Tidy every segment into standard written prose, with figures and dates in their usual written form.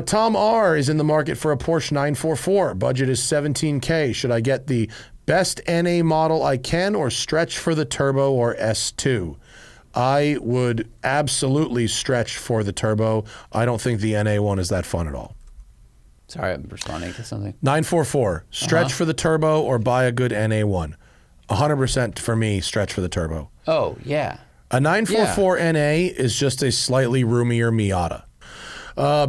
Tom R. is in the market for a Porsche 944. Budget is $17K. Should I get the best NA model I can or stretch for the turbo or S2? I would absolutely stretch for the turbo. I don't think the NA one is that fun at all. Sorry, I'm responding to something. 944, stretch for the turbo or buy a good NA one. 100% for me, stretch for the turbo. Oh, yeah. A 944 NA is just a slightly roomier Miata.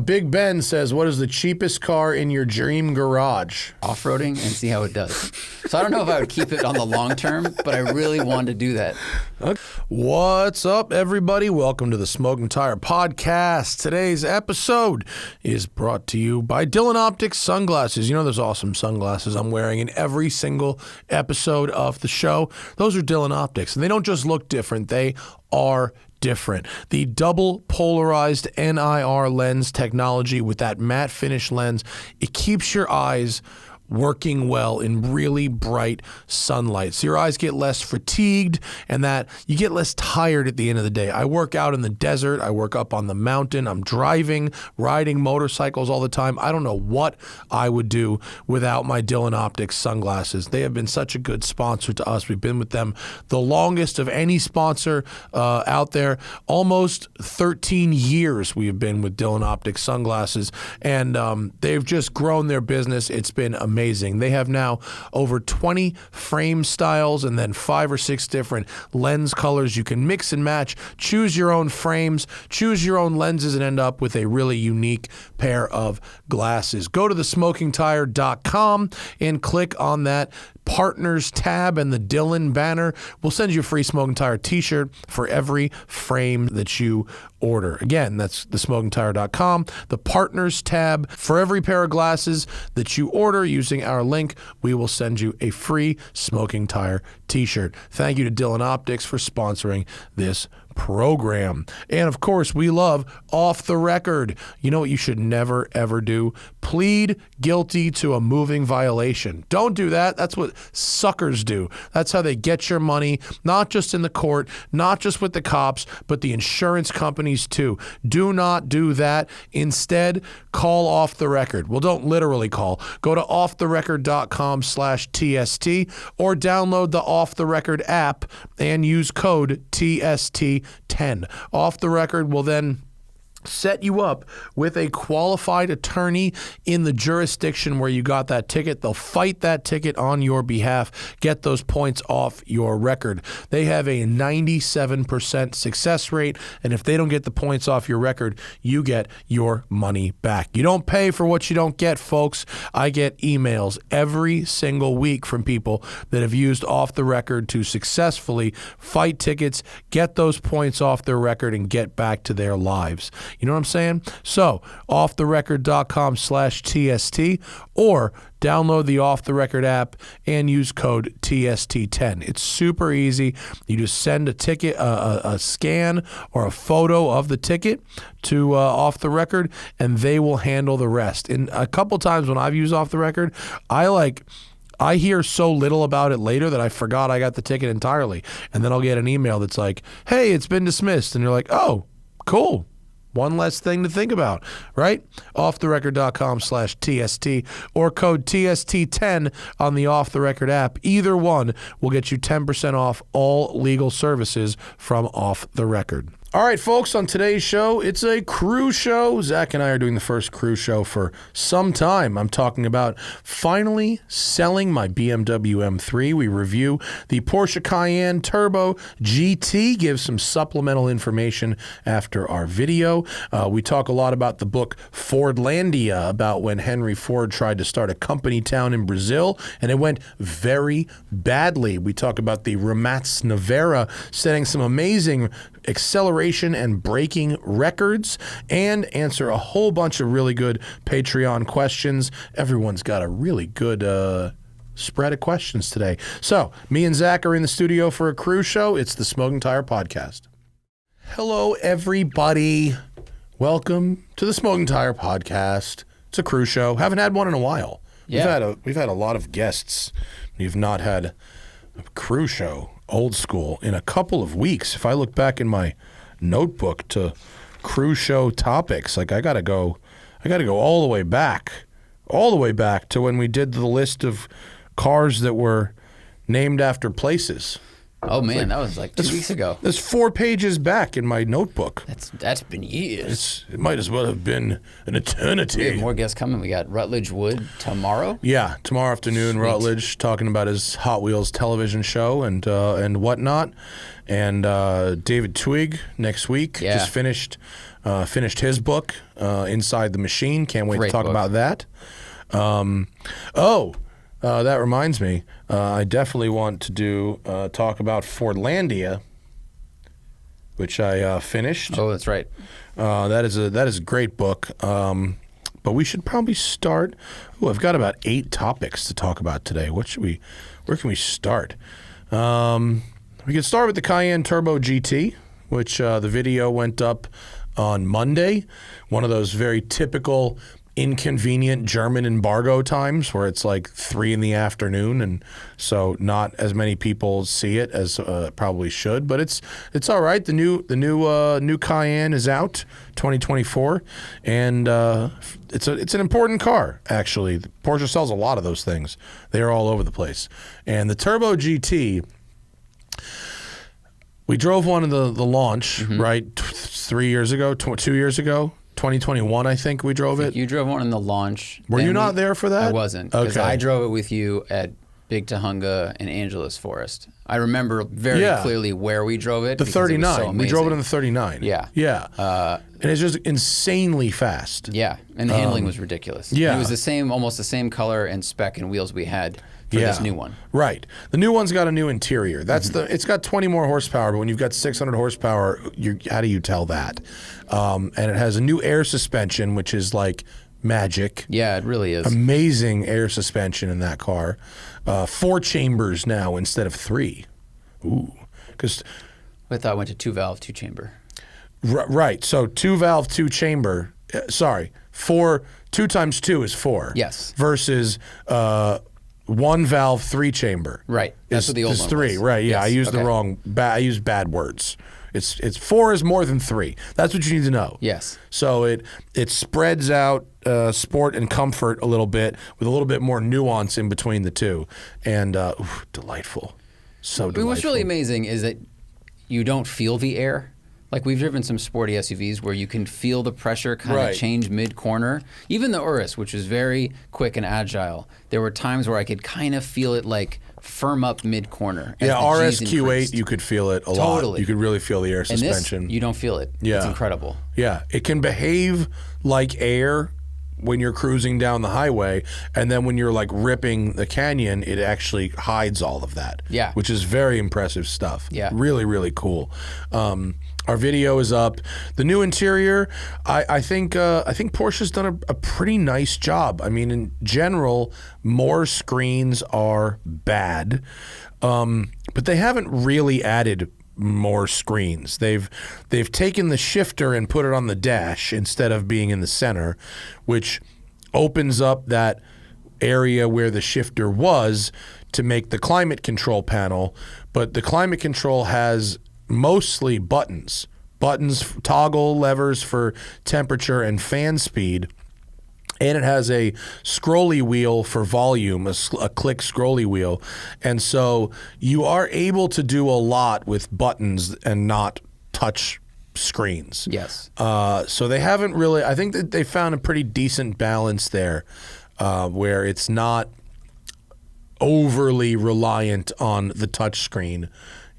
Big Ben says, what is the cheapest car in your dream garage? Off-roading and see how it does. So I don't know if I would keep it on the long term, but I really want to do that. Okay. What's up, everybody? Welcome to the Smoking Tire Podcast. Today's episode is brought to you by Dylan Optics Sunglasses. You know those awesome sunglasses I'm wearing in every single episode of the show? Those are Dylan Optics, and they don't just look different. They are different. The double polarized NIR lens technology with that matte finish lens, it keeps your eyes working well in really bright sunlight. So your eyes get less fatigued and that you get less tired at the end of the day. I work out in the desert. I work up on the mountain. I'm driving, riding motorcycles all the time. I don't know what I would do without my Dylan Optics sunglasses. They have been such a good sponsor to us. We've been with them the longest of any sponsor out there. Almost 13 years we have been with Dylan Optics sunglasses, and they've just grown their business. It's been amazing. They have now over 20 frame styles and then 5 or 6 different lens colors. You can mix and match, choose your own frames, choose your own lenses, and end up with a really unique pair of glasses. Go to thesmokingtire.com and click on that Partners tab and the Dylan banner. We'll send you a free Smoking Tire t-shirt for every frame that you order. Again, that's thesmokingtire.com, the Partners tab. For every pair of glasses that you order using our link, we will send you a free Smoking Tire t-shirt. Thank you to Dylan Optics for sponsoring this program. And of course, we love Off the Record. You know what you should never, ever do? Plead guilty to a moving violation. Don't do that. That's what suckers do. That's how they get your money, not just in the court, not just with the cops, but the insurance companies too. Do not do that. Instead, call Off the Record. Well, don't literally call. Go to offtherecord.com/TST or download the Off the Record app and use code TST10. Off the Record will then set you up with a qualified attorney in the jurisdiction where you got that ticket. They'll fight that ticket on your behalf, get those points off your record. They have a 97% success rate, and if they don't get the points off your record, you get your money back. You don't pay for what you don't get, folks. I get emails every single week from people that have used Off the Record to successfully fight tickets, get those points off their record, and get back to their lives. You know what I'm saying? So, offtherecord.com/TST or download the Off the Record app and use code TST10. It's super easy. You just send a ticket, a scan or a photo of the ticket to Off the Record, and they will handle the rest. And a couple times when I've used Off the Record, I hear so little about it later that I forgot I got the ticket entirely. And then I'll get an email that's like, hey, it's been dismissed. And you're like, oh, cool. One less thing to think about, right? Offtherecord.com/TST or code TST10 on the Off the Record app. Either one will get you 10% off all legal services from Off the Record. All right, folks, on today's show, it's a crew show. Zach and I are doing the first crew show for some time. I'm talking about finally selling my BMW M3. We review the Porsche Cayenne Turbo GT, give some supplemental information after our video. We talk a lot about the book Fordlandia, about when Henry Ford tried to start a company town in Brazil, and it went very badly. We talk about the Rimac Nevera setting some amazing acceleration and braking records, and answer a whole bunch of really good Patreon questions. Everyone's got a really good spread of questions today. So, me and Zach are in the studio for a crew show. It's the Smoking Tire Podcast. Hello, everybody. Welcome to the Smoking Tire Podcast. It's a crew show. Haven't had one in a while. Yeah. We've had a lot of guests. We've not had a crew show, old school, in a couple of weeks. If I look back in my notebook to crew show topics, like I gotta go I got to go all the way back to when we did the list of cars that were named after places. Oh man, that was like 2 weeks ago. That's 4 pages back in my notebook. That's been years. It might as well have been an eternity. We have more guests coming. We got Rutledge Wood tomorrow. Yeah, tomorrow afternoon, Sweet. Rutledge talking about his Hot Wheels television show and whatnot, and David Twig next week just finished his book, Inside the Machine. Can't wait to talk about that. That reminds me, I definitely want to talk about Fordlandia, which I finished. Oh, that's right. That is a great book. But we should probably start. Oh, I've got about 8 topics to talk about today. Where can we start? We can start with the Cayenne Turbo GT, which the video went up on Monday. One of those very typical inconvenient German embargo times where it's like 3 p.m, and so not as many people see it as probably should, but it's all right. The new Cayenne is out, 2024, and it's an important car actually. Porsche sells a lot of those things. They are all over the place, and the Turbo GT. We drove one in the launch, right? 3 years ago, 2 years ago. 2021, I think we drove it. You drove one in the launch. Were you not there for that? I wasn't. Because I drove it with you at Big Tahunga and Angeles Forest. I remember very clearly where we drove it. The 39. It was so we drove it in the 39. Yeah. Yeah. And it's just insanely fast. Yeah. And the handling was ridiculous. Yeah. It was almost the same color and spec and wheels we had for this new one. Right. The new one's got a new interior. That's it's got 20 more horsepower, but when you've got 600 horsepower, how do you tell that? And it has a new air suspension, which is like magic. Yeah, it really is. Amazing air suspension in that car. 4 chambers now instead of 3. Ooh. Because I thought it went to 2-valve, 2-chamber. Right. So 2-valve, 2-chamber. Sorry. 2 times 2 is 4. Yes. Versus 1-valve, 3-chamber. Right. That's what the old one 3. was. Right. Yeah. Yes. I used the wrong. I used bad words. It's 4 is more than 3. That's what you need to know. Yes. So it spreads out sport and comfort a little bit with a little bit more nuance in between the two, and delightful. So delightful. What's really amazing is that you don't feel the air. Like we've driven some sporty SUVs where you can feel the pressure kind of change mid-corner. Even the Urus, which was very quick and agile, there were times where I could kind of feel it like firm up mid-corner. Yeah, RS Q8, you could feel it a lot. You could really feel the air suspension. And this, you don't feel it. Yeah. It's incredible. Yeah, it can behave like air when you're cruising down the highway, and then when you're like ripping the canyon, it actually hides all of that. Yeah. Which is very impressive stuff. Yeah. Really, really cool. Our video is up. The new interior, I think Porsche's done a pretty nice job. I mean, in general, more screens are bad, but they haven't really added more screens. They've taken the shifter and put it on the dash instead of being in the center, which opens up that area where the shifter was to make the climate control panel. But the climate control has mostly buttons, toggle levers for temperature and fan speed. And it has a scrolly wheel for volume, a click scrolly wheel. And so you are able to do a lot with buttons and not touch screens. Yes. So they haven't really, I think that they found a pretty decent balance there where it's not overly reliant on the touch screen,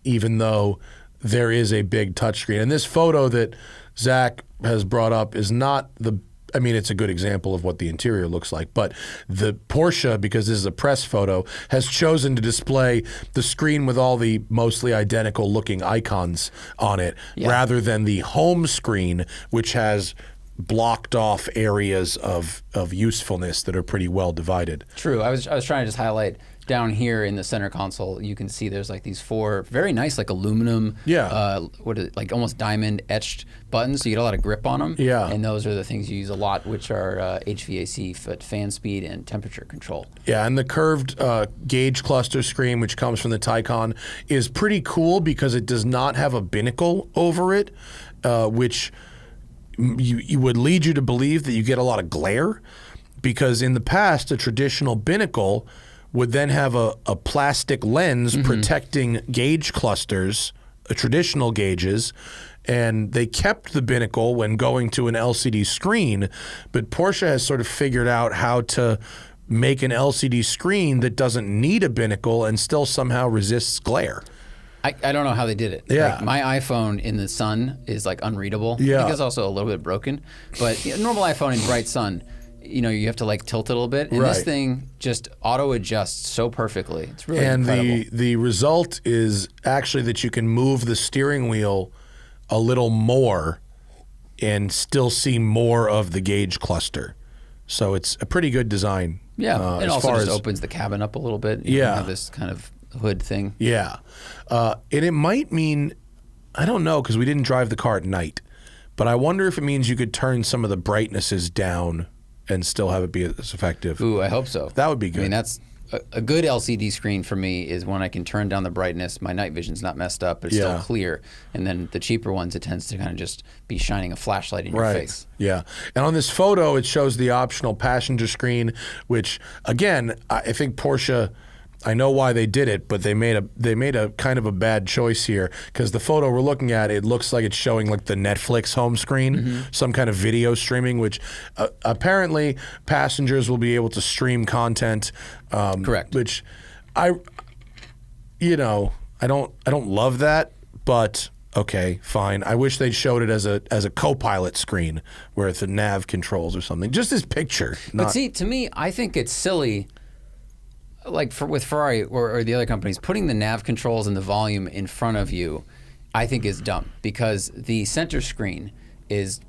even though there is a big touch screen. And this photo that Zach has brought up is not it's a good example of what the interior looks like, but the Porsche, because this is a press photo, has chosen to display the screen with all the mostly identical looking icons on it, rather than the home screen, which has blocked off areas of usefulness that are pretty well divided. True. I was trying to just highlight down here in the center console. You can see there's like these 4 very nice like aluminum, like almost diamond etched buttons, so you get a lot of grip on them. Yeah. And those are the things you use a lot, which are HVAC, fan speed, and temperature control. Yeah, and the curved gauge cluster screen, which comes from the Taycan, is pretty cool because it does not have a binnacle over it, which you would lead you to believe that you get a lot of glare, because in the past, a traditional binnacle would then have a plastic lens protecting gauge clusters, traditional gauges, and they kept the binnacle when going to an LCD screen, but Porsche has sort of figured out how to make an LCD screen that doesn't need a binnacle and still somehow resists glare. I don't know how they did it. Yeah. Like, my iPhone in the sun is like unreadable. Yeah. I think it's also a little bit broken. But normal iPhone in bright sun, you have to like tilt it a little bit. And this thing just auto adjusts so perfectly. It's really incredible. And the result is actually that you can move the steering wheel a little more and still see more of the gauge cluster. So it's a pretty good design. Yeah, it also just opens the cabin up a little bit. You can have this kind of hood thing. Yeah. And it might mean, I don't know, because we didn't drive the car at night, but I wonder if it means you could turn some of the brightnesses down and still have it be as effective. Ooh, I hope so. That would be good. I mean, that's a good LCD screen for me is when I can turn down the brightness. My night vision's not messed up, but it's still clear. And then the cheaper ones, it tends to kind of just be shining a flashlight in your face. Yeah. And on this photo, it shows the optional passenger screen, which, again, I think Porsche, I know why they did it, but they made a kind of a bad choice here, because the photo we're looking at, it looks like it's showing like the Netflix home screen, some kind of video streaming, which apparently passengers will be able to stream content. Correct. Which I don't love that, but okay, fine. I wish they'd showed it as a co-pilot screen where it's the nav controls or something. Just this picture. But see, to me, I think it's silly. Like with Ferrari or the other companies, putting the nav controls and the volume in front of you, I think is dumb, because the center screen is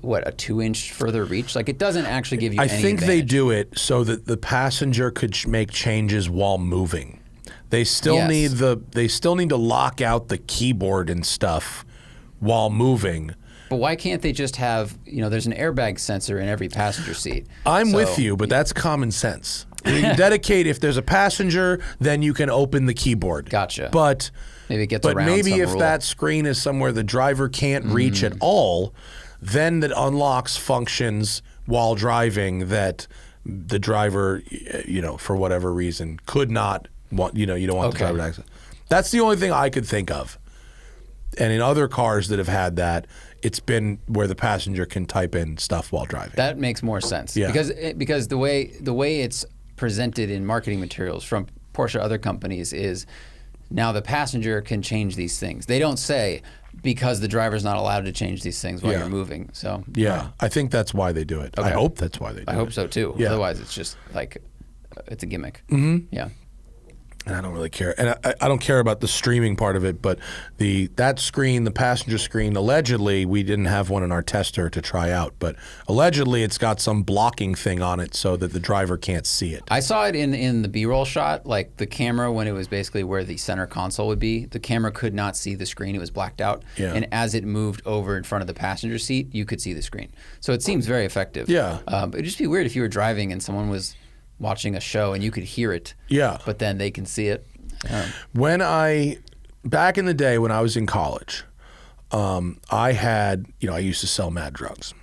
a 2-inch further reach. Like, it doesn't actually give you any think advantage. They do it so that the passenger could make changes while moving. They still need to lock out the keyboard and stuff while moving. But why can't they just have, there's an airbag sensor in every passenger seat. I'm with you, but that's common sense. You can dedicate, if there's a passenger, then you can open the keyboard. Gotcha. But maybe it gets around maybe some if rule. that screen is somewhere the driver can't reach at all, then that unlocks functions while driving that the driver, for whatever reason, could not want. You don't want the driver to access. That's the only thing I could think of. And in other cars that have had that, it's been where the passenger can type in stuff while driving. That makes more sense. Yeah. Because the way it's presented in marketing materials from Porsche other companies is now the passenger can change these things. They don't say because the driver's not allowed to change these things while you're moving. So I think that's why they do it. Okay. I hope that's why they do it. I hope so too. Yeah. Otherwise, it's just like it's a gimmick. Yeah. And I don't really care. And I don't care about the streaming part of it, but that screen, the passenger screen, allegedly, we didn't have one in our tester to try out, but allegedly it's got some blocking thing on it so that the driver can't see it. I saw it in the B-roll shot, like the camera, when it was basically where the center console would be, the camera could not see the screen. It was blacked out. Yeah. And as it moved over in front of the passenger seat, you could see the screen. So it seems very effective. Yeah. It'd just be weird if you were driving and someone was watching a show and you could hear it. Yeah. But then they can see it. Back in the day when I was in college, I had, I used to sell mad drugs,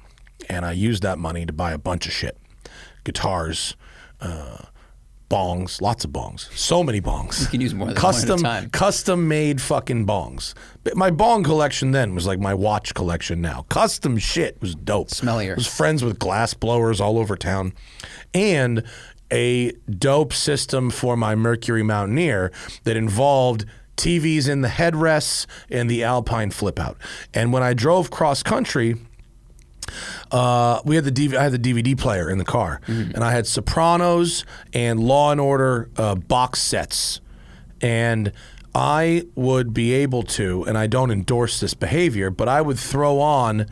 and I used that money to buy a bunch of shit. Guitars, bongs, lots of bongs, so many bongs. You can use more than one at a time. Custom made fucking bongs. My bong collection then was like my watch collection now. Custom shit was dope. Smellier. I was friends with glass blowers all over town. And a dope system for my Mercury Mountaineer that involved TVs in the headrests and the Alpine flip out. And when I drove cross country, I had the DVD player in the car, and I had Sopranos and Law and Order box sets, and I would be able to, and I don't endorse this behavior, but I would throw on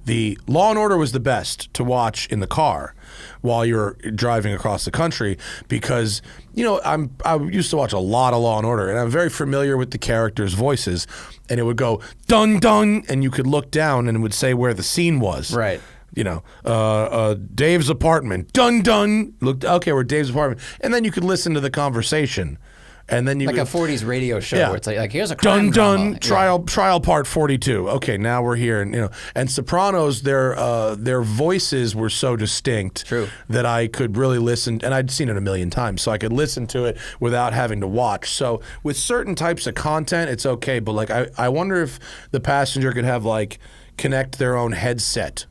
the Law and Order was the best to watch in the car while you're driving across the country, because I used to watch a lot of Law and Order, and I'm very familiar with the characters' voices, and it would go dun dun, and you could look down and it would say where the scene was. Right. Dave's apartment, dun dun. Looked okay, we're at Dave's apartment, and then you could listen to the conversation. And then you like a 40s radio show Yeah. where it's like here's a crime dun drama. trial part 42. Okay, now we're here, and Sopranos, their voices were so distinct that I could really listen, and I'd seen it a million times, so I could listen to it without having to watch. So with certain types of content, it's okay, but like I wonder if the passenger could have like connect their own headset.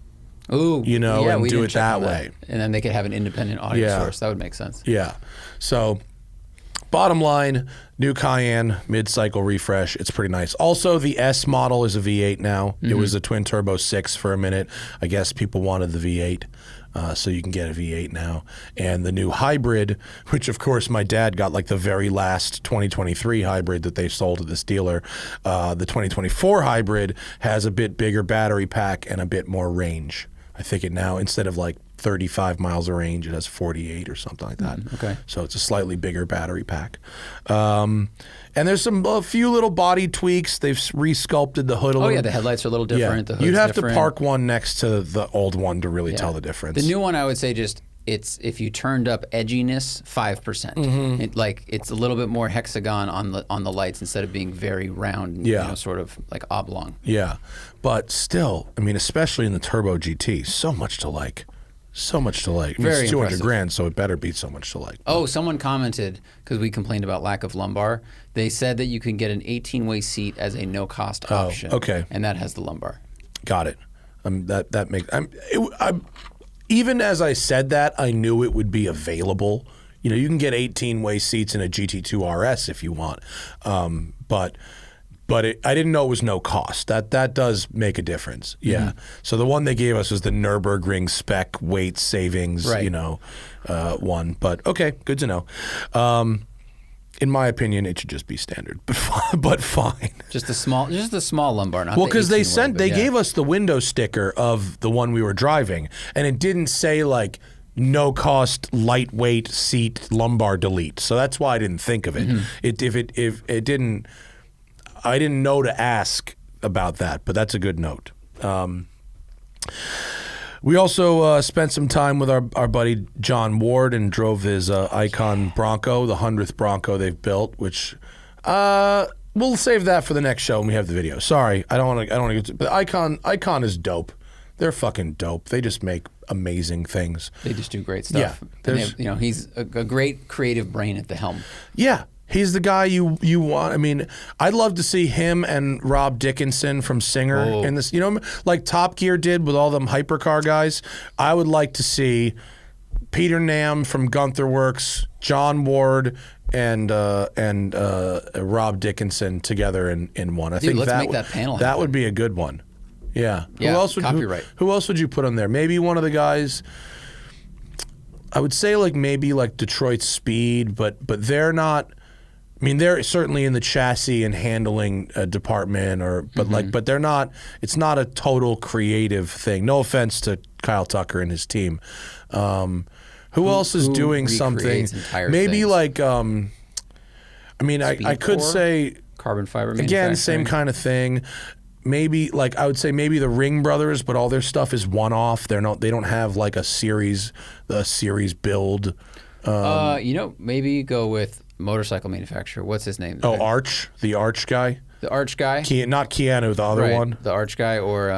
Ooh, and do it that way. And then they could have an independent audio source. That would make sense. Yeah. So, bottom line, new Cayenne, mid-cycle refresh. It's pretty nice. Also, the S model is a V8 now. It was a twin-turbo 6 for a minute. I guess people wanted the V8. So you can get a V8 now. And the new hybrid, which of course my dad got like the very last 2023 hybrid that they sold at this dealer. The 2024 hybrid has a bit bigger battery pack and a bit more range. I think it now, instead of like 35 miles of range, it has 48 or something like that. Okay. So it's a slightly bigger battery pack. And there's a few little body tweaks. They've re-sculpted the hood a little. Oh yeah, the headlights are a little different. Yeah. The hood's You'd have different. to park one next to the old one to really tell the difference. The new one, I would say, just it's if you turned up edginess 5%. It's a little bit more hexagon on the lights instead of being very round. Sort of like oblong. Yeah, but still, I mean, especially in the Turbo GT, so much to like. So much to like. Very it's 200 impressive. grand, so it better be so much to like. Oh, someone commented, because we complained about lack of lumbar. They said that you can get an 18-way seat as a no-cost option. Okay. And that has the lumbar. Got it. That makes. Even as I said that, I knew it would be available. You can get 18-way seats in a GT2 RS if you want, but I didn't know it was no cost. That does make a difference. Yeah. So the one they gave us was the Nürburgring spec weight savings, one. But okay, good to know. In my opinion, it should just be standard, but fine. Just the small lumbar, not because the they gave us the window sticker of the one we were driving, and it didn't say like no cost lightweight seat lumbar delete. So that's why I didn't think of it. If it didn't. I didn't know to ask about that, but that's a good note. We also spent some time with our buddy John Ward and drove his Icon Bronco, the 100th Bronco they've built, which we'll save that for the next show when we have the video. Sorry, I don't want to get to, but Icon is dope. They're fucking dope. They just make amazing things. They just do great stuff. Yeah, he's a great creative brain at the helm. Yeah. He's the guy you want. I mean, I'd love to see him and Rob Dickinson from Singer in this. Like Top Gear did with all them hypercar guys. I would like to see Peter Nam from Gunther Works, John Ward, and Rob Dickinson together in one. I think let's make that panel that happen. would be a good one. Yeah. Who else would you put on there? Maybe one of the guys. I would say maybe Detroit Speed, but they're not. I mean, they're certainly in the chassis and handling department, but they're not. It's not a total creative thing. No offense to Kyle Tucker and his team. Who else is doing something? Maybe things? I mean, I could say carbon fiber again, same kind of thing. Maybe I would say maybe the Ring Brothers, but all their stuff is one off. They don't have a series build. Maybe go with motorcycle manufacturer. What's his name? Oh, Arch, the Arch guy. The Arch guy. Not Keanu, the other one. The Arch guy, or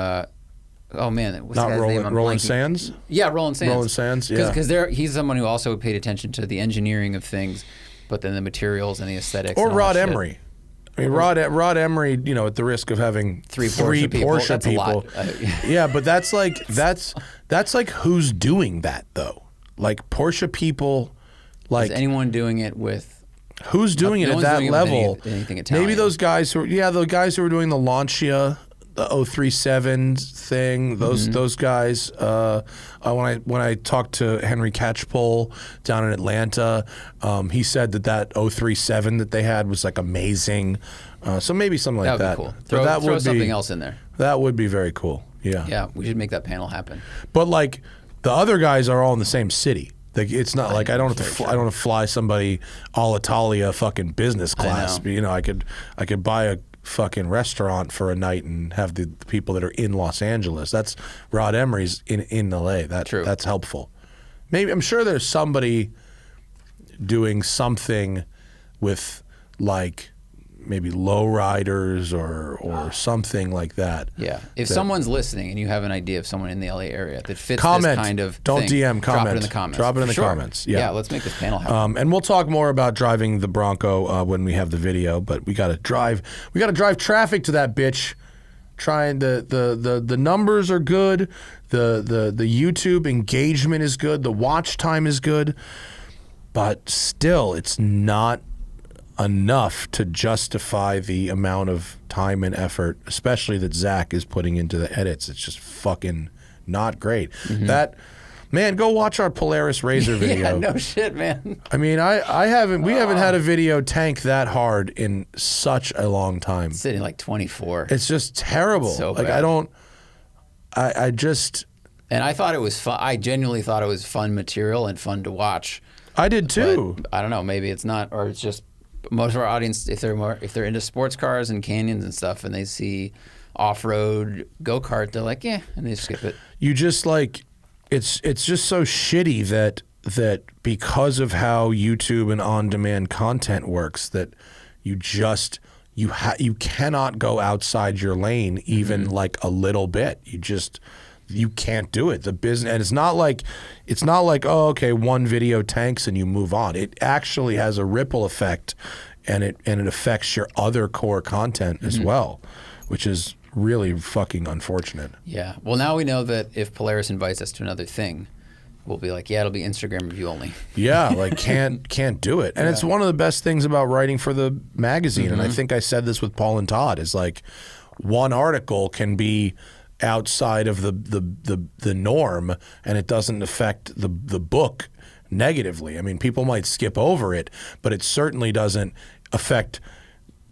oh man, what's not the guy's name? Roland Sands. Yeah, Roland Sands. Roland Sands. Yeah, because he's someone who also paid attention to the engineering of things, but then the materials and the aesthetics. Or and all Rod that Emery. Shit. I mean, Rod Emery, at the risk of having three Porsche people. Yeah, but that's who's doing that though? Porsche people, Is anyone doing it with? Who's doing it at that level? Anything Italian. Maybe those guys the guys who were doing the Lancia, the 037 thing. Those guys. When I talked to Henry Catchpole down in Atlanta, he said that 037 that they had was amazing. So maybe something like that. That would be cool. Throw something else in there. That would be very cool. Yeah. Yeah, we should make that panel happen. But the other guys are all in the same city. It's not I don't have to fly somebody Alitalia fucking business class. But, I could buy a fucking restaurant for a night and have the people that are in Los Angeles. That's Rod Emery's in LA. That's helpful. Maybe I'm sure there's somebody doing something with like maybe lowriders or something like that. Yeah. If someone's listening and you have an idea of someone in the LA area that fits comment. this kind of Don't thing, DM, comment. drop it in the comments. Drop it in the Sure. comments. Yeah, let's make this panel happen. And we'll talk more about driving the Bronco when we have the video, but we got to drive traffic to that bitch. Trying the numbers are good. The YouTube engagement is good. The watch time is good. But still, it's not enough to justify the amount of time and effort, especially that Zach is putting into the edits. It's just fucking not great. That, man, go watch our Polaris Razor video. Yeah, no shit, man. I mean, we haven't had a video tank that hard in such a long time. It's sitting like 24. It's just terrible. So like bad. I just. And I thought it was fun. I genuinely thought it was fun material and fun to watch. I did too. But I don't know. Maybe it's not, or it's just most of our audience, if they're into sports cars and canyons and stuff, and they see off-road go-kart, they're like, yeah, and they skip it. You just like, it's just so shitty that because of how YouTube and on-demand content works, that you just you cannot go outside your lane even like a little bit. You can't do it. The business, and it's not like oh, okay, one video tanks and you move on. It actually has a ripple effect, and it affects your other core content as well, which is really fucking unfortunate. Yeah. Well, now we know that if Polaris invites us to another thing, we'll be like, yeah, it'll be Instagram review only. Yeah, like can't do it. And it's one of the best things about writing for the magazine. And I think I said this with Paul and Todd, is like one article can be outside of the norm, and it doesn't affect the book negatively. I mean, people might skip over it, but it certainly doesn't affect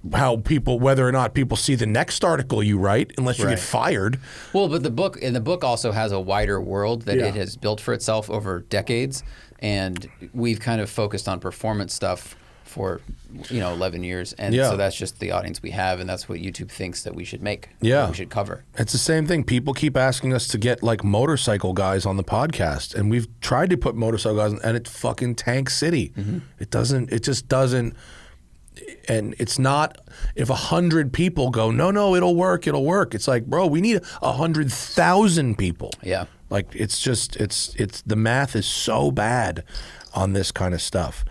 whether or not people see the next article you write, unless you get fired. Well, but the book also has a wider world that it has built for itself over decades, and we've kind of focused on performance stuff for 11 years, and so that's just the audience we have, and that's what YouTube thinks that we should make. We should cover. It's the same thing. People keep asking us to get like motorcycle guys on the podcast, and we've tried to put motorcycle guys on, and it's fucking tank city. It just doesn't. And it's not, if 100 people go, no, it'll work. It's like, bro, we need 100,000 people. Yeah. Like, it's just, it's the math is so bad on this kind of stuff.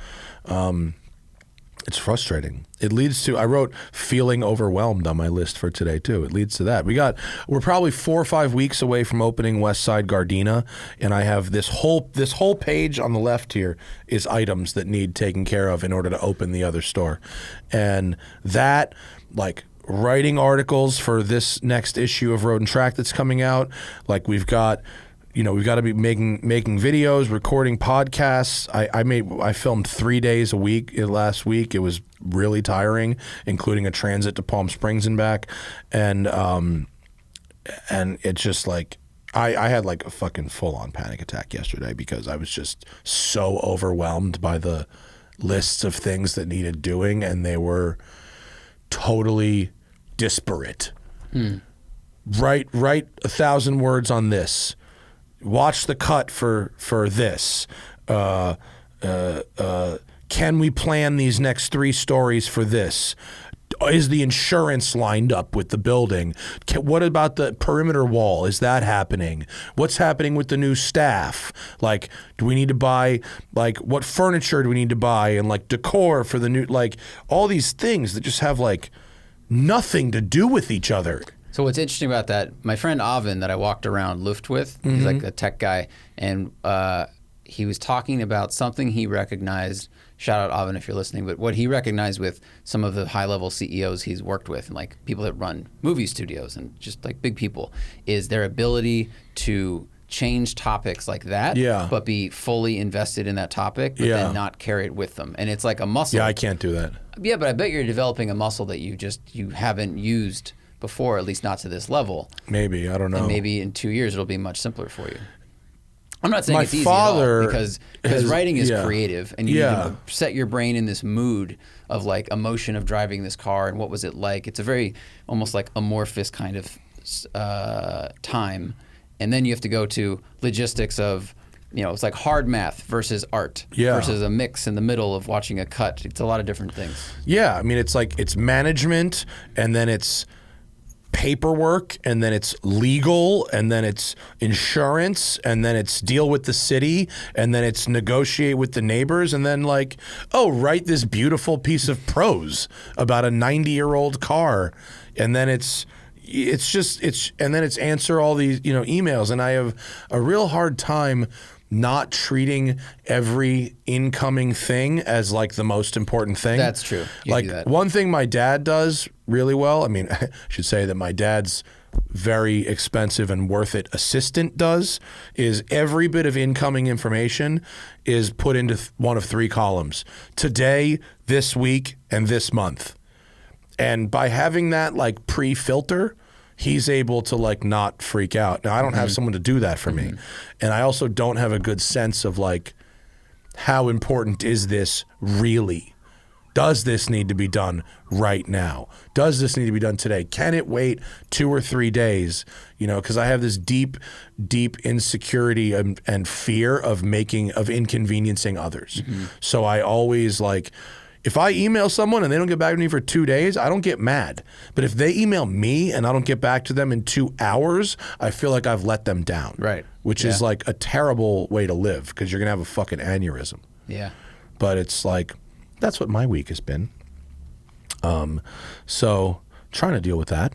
It's frustrating. It leads to, I wrote feeling overwhelmed on my list for today too. It leads to that. We're probably 4 or 5 weeks away from opening West Side Gardena, and I have this whole page on the left here is items that need taken care of in order to open the other store. And that, like, writing articles for this next issue of Road and Track that's coming out, like we've got to be making videos, recording podcasts. I filmed 3 days a week last week. It was really tiring, including a transit to Palm Springs and back. And it's just like, I had like a fucking full-on panic attack yesterday because I was just so overwhelmed by the lists of things that needed doing, and they were totally disparate. Write 1,000 words on this. Watch the cut for this. Can we plan these next 3 stories for this? Is the insurance lined up with the building? What about the perimeter wall? Is that happening? What's happening with the new staff? Like, do we need to buy, like, what furniture do we need to buy, and like decor for the new, like, all these things that just have like nothing to do with each other. So what's interesting about that, my friend Avin that I walked around Luft with, he's like a tech guy, and he was talking about something he recognized, shout out Avin if you're listening, but what he recognized with some of the high-level CEOs he's worked with, and like people that run movie studios and just like big people, is their ability to change topics like that, but be fully invested in that topic, but then not carry it with them. And it's like a muscle. Yeah, I can't do that. Yeah, but I bet you're developing a muscle that you haven't used before, at least not to this level. Maybe, I don't know. And maybe in 2 years it'll be much simpler for you. I'm not saying My it's easy father at all, because writing is creative, and you need to set your brain in this mood of like emotion of driving this car and what was it like. It's a very almost like amorphous kind of time, and then you have to go to logistics of it's like hard math versus art versus a mix in the middle of watching a cut. It's a lot of different things. Yeah, I mean, it's like it's management, and then it's paperwork, and then it's legal, and then it's insurance, and then it's deal with the city, and then it's negotiate with the neighbors, and then like, oh, write this beautiful piece of prose about a 90-year-old car, and then it's answer all these emails, and I have a real hard time not treating every incoming thing as like the most important thing. That's true. Like one thing my dad does really well, I mean, I should say that my dad's very expensive and worth it assistant does, is every bit of incoming information is put into one of 3 columns: today, this week, and this month. And by having that like pre-filter, he's able to like not freak out. Now I don't have someone to do that for me. And I also don't have a good sense of like, how important is this really? Does this need to be done right now? Does this need to be done today? Can it wait 2 or 3 days? Because I have this deep, deep insecurity and fear of inconveniencing others. So I always like, if I email someone and they don't get back to me for 2 days, I don't get mad. But if they email me and I don't get back to them in 2 hours, I feel like I've let them down. Right. Which is like a terrible way to live, because you're going to have a fucking aneurysm. Yeah. But it's like, that's what my week has been. So trying to deal with that.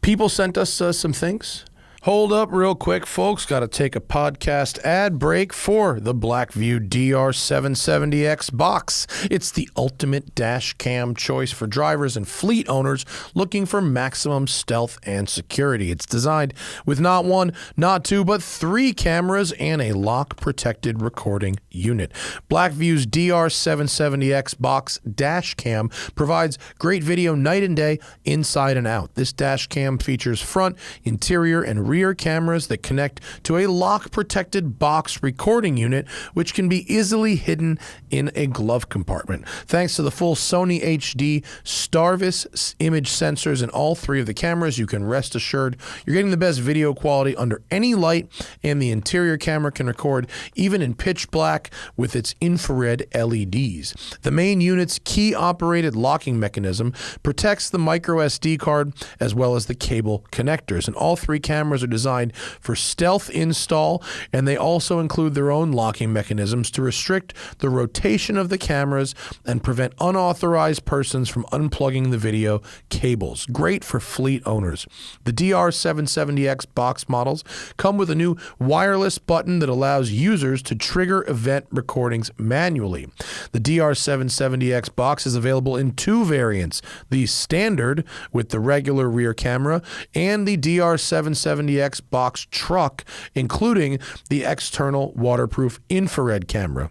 People sent us some things. Hold up real quick, folks. Got to take a podcast ad break for the Blackview DR770X box. It's the ultimate dash cam choice for drivers and fleet owners looking for maximum stealth and security. It's designed with not 1, not 2, but 3 cameras and a lock-protected recording unit. Blackview's DR770X box dash cam provides great video night and day, inside and out. This dash cam features front, interior, and rear cameras that connect to a lock-protected box recording unit, which can be easily hidden in a glove compartment. Thanks to the full Sony HD Starvis image sensors in all 3 of the cameras, you can rest assured you're getting the best video quality under any light, and the interior camera can record even in pitch black with its infrared LEDs. The main unit's key-operated locking mechanism protects the micro SD card as well as the cable connectors, and all 3 cameras are designed for stealth install, and they also include their own locking mechanisms to restrict the rotation of the cameras and prevent unauthorized persons from unplugging the video cables. Great for fleet owners. The DR770X box models come with a new wireless button that allows users to trigger event recordings manually. The DR770X box is available in 2 variants: the standard with the regular rear camera and the DR770X box truck, including the external waterproof infrared camera.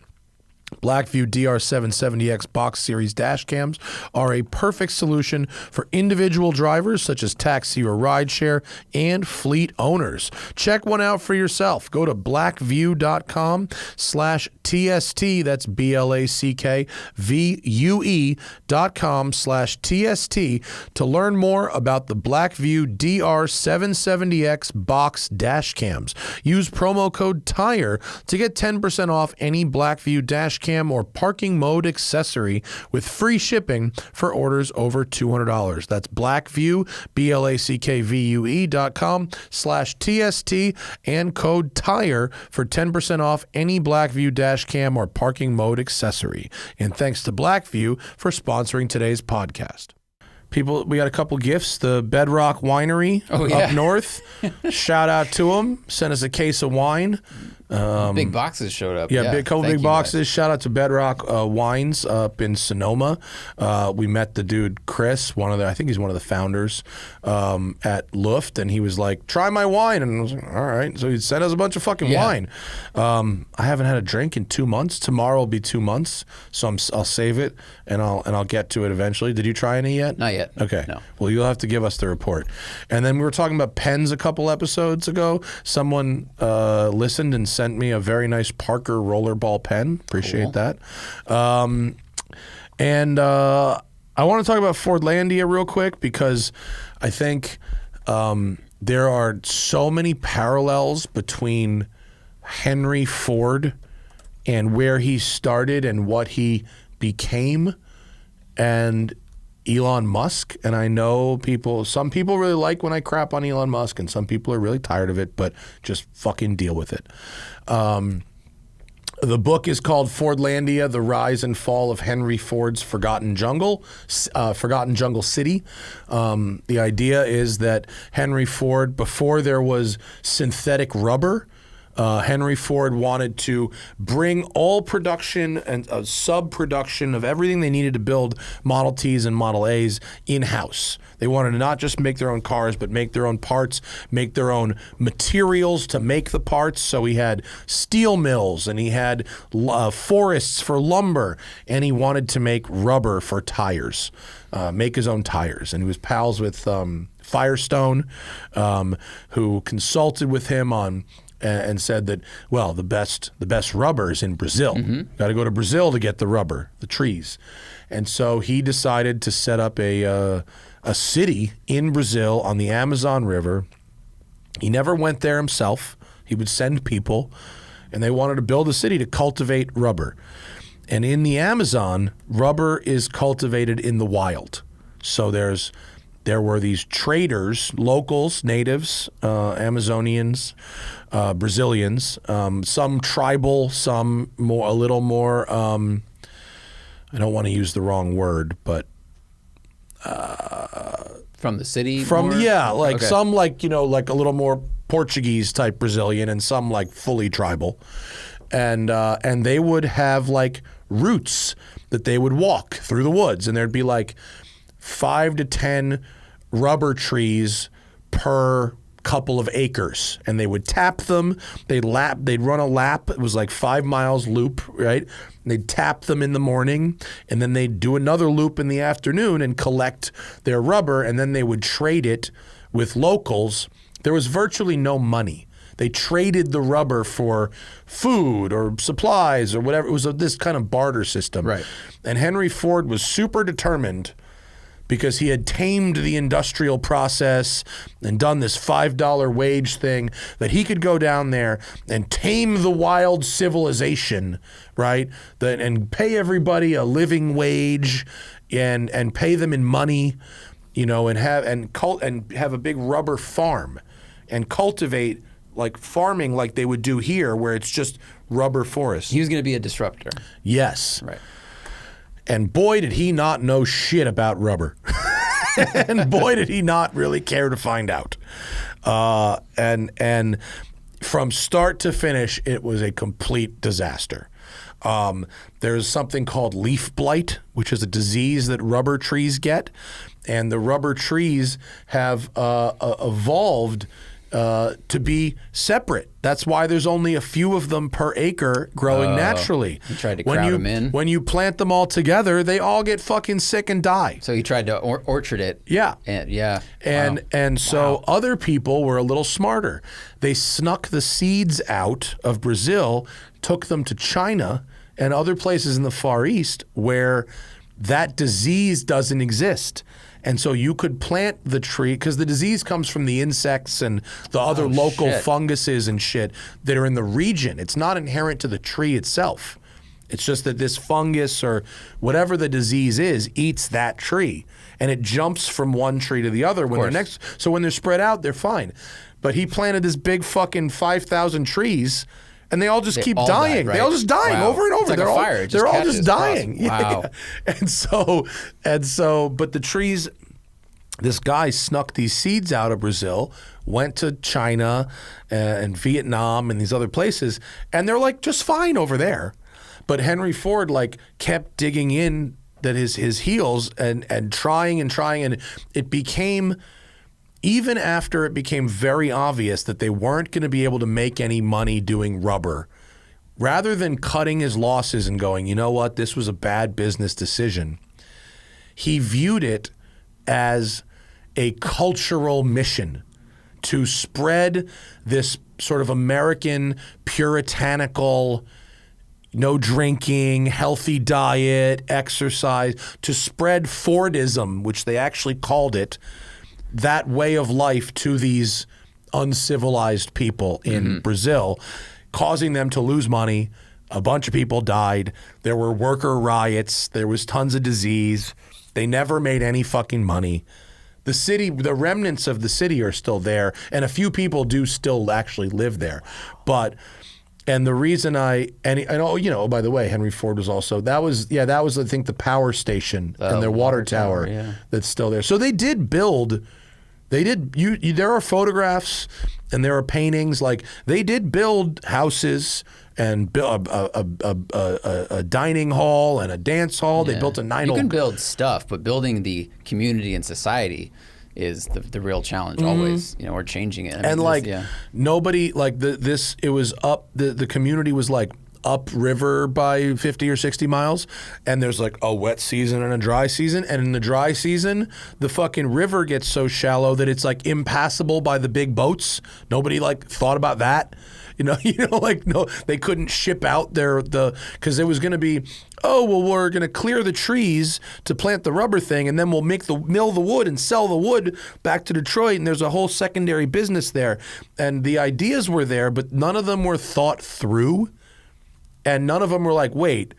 Blackview DR770X box series dash cams are a perfect solution for individual drivers such as taxi or rideshare and fleet owners. Check one out for yourself. Go to blackview.com/TST. That's BLACKVUE.com/TST to learn more about the Blackview DR770X box dash cams. Use promo code TIRE to get 10% off any Blackview dash cam or parking mode accessory with free shipping for orders over $200. That's Blackview, BLACKVUE.com/TST and code TIRE for 10% off any Blackview dash cam or parking mode accessory. And thanks to Blackview for sponsoring today's podcast. People, we got a couple gifts. The Bedrock Winery up north. Shout out to them. Sent us a case of wine. Big boxes showed up. Yeah, couple big boxes. Shout out to Bedrock Wines up in Sonoma. We met the dude Chris, I think he's one of the founders at Luft, and he was like, "Try my wine," and I was like, "All right." So he sent us a bunch of fucking wine. I haven't had a drink in 2 months. Tomorrow will be 2 months, so I'll save it and I'll get to it eventually. Did you try any yet? Not yet. Okay. No. Well, you'll have to give us the report. And then we were talking about pens a couple episodes ago. Someone listened and sent me a very nice Parker rollerball pen. Appreciate that. And I want to talk about Fordlandia real quick, because I think there are so many parallels between Henry Ford and where he started and what he became, and Elon Musk. And I know some people really like when I crap on Elon Musk, and some people are really tired of it, but just fucking deal with it. The book is called Fordlandia, The Rise and Fall of Henry Ford's Forgotten Jungle City. The idea is that Henry Ford, before there was synthetic rubber, Henry Ford wanted to bring all production and sub-production of everything they needed to build Model Ts and Model As in-house. They wanted to not just make their own cars, but make their own parts, make their own materials to make the parts. So he had steel mills, and he had forests for lumber, and he wanted to make rubber for tires, make his own tires. And he was pals with Firestone, who consulted with him on and said that, well, the best rubber is in Brazil. Got to go to Brazil to get the rubber, the trees. And so he decided to set up a city in Brazil on the Amazon River. He never went there himself. He would send people, and they wanted to build a city to cultivate rubber. And in the Amazon, rubber is cultivated in the wild. So there were these traders, locals, natives, Amazonians, Brazilians, some tribal, some a little more, I don't want to use the wrong word, but from the city? Okay. Some like a little more Portuguese type Brazilian, and some like fully tribal. And they would have like routes that they would walk through the woods, and there'd be like 5 to 10 rubber trees per couple of acres, and they would tap them. They'd run a lap. It was like 5 miles loop, right? And they'd tap them in the morning, and then they'd do another loop in the afternoon and collect their rubber, and then they would trade it with locals. There was virtually no money. They traded the rubber for food or supplies or whatever. It was this kind of barter system. Right. And Henry Ford was super determined, because he had tamed the industrial process and done this $5 wage thing, that he could go down there and tame the wild civilization, right? And pay everybody a living wage and pay them in money, and have a big rubber farm and cultivate like farming like they would do here, where it's just rubber forests. He was going to be a disruptor. Yes. Right. And boy, did he not know shit about rubber. And boy, did he not really care to find out. And from start to finish, it was a complete disaster. There's something called leaf blight, which is a disease that rubber trees get. And the rubber trees have evolved to be separate. That's why there's only a few of them per acre growing naturally. He tried to crowd them in. When you plant them all together, they all get fucking sick and die. So he tried to orchard it. Yeah. So other people were a little smarter. They snuck the seeds out of Brazil, took them to China and other places in the Far East where that disease doesn't exist. And so you could plant the tree, because the disease comes from the insects and the other local funguses and shit that are in the region. It's not inherent to the tree itself. It's just that this fungus or whatever the disease is eats that tree, and it jumps from one tree to the other when they're next. So when they're spread out, they're fine. But he planted this big fucking 5,000 trees, and they all just keep dying. Died, right? They all just dying over and over. It's like a fire. They're all just dying. Wow. Yeah. And so, but the trees, this guy snuck these seeds out of Brazil, went to China and Vietnam and these other places, and they're like just fine over there. But Henry Ford like kept digging in that his heels and trying, and it became, even after it became very obvious that they weren't going to be able to make any money doing rubber, rather than cutting his losses and going, you know what, this was a bad business decision, he viewed it as a cultural mission to spread this sort of American puritanical, no drinking, healthy diet, exercise, to spread Fordism, which they actually called it, that way of life to these uncivilized people in Brazil. causing them to lose money. A bunch of people died. There were worker riots. There was tons of disease. They never made any fucking money. The city, the remnants of the city are still there, and a few people do still actually live there. But, and the reason I know, you know, by the way, Henry Ford was also, that was I think the power station and their water tower that's still there. So they did build, there are photographs and there are paintings, like they did build houses and a dining hall and a dance hall. They built a You can build stuff, but building the community and society is the real challenge always, you know, or changing it. I mean, nobody, like it was up, the community was like upriver by 50 or 60 miles, and there's like a wet season and a dry season, and in the dry season the fucking river gets so shallow that it's like impassable by the big boats. Nobody like thought about that. You know, like, no, they couldn't ship out because it was going to be, oh, well, we're going to clear the trees to plant the rubber thing, and then we'll mill the wood and sell the wood back to Detroit, and there's a whole secondary business there. And the ideas were there, but none of them were thought through, and none of them were like, wait,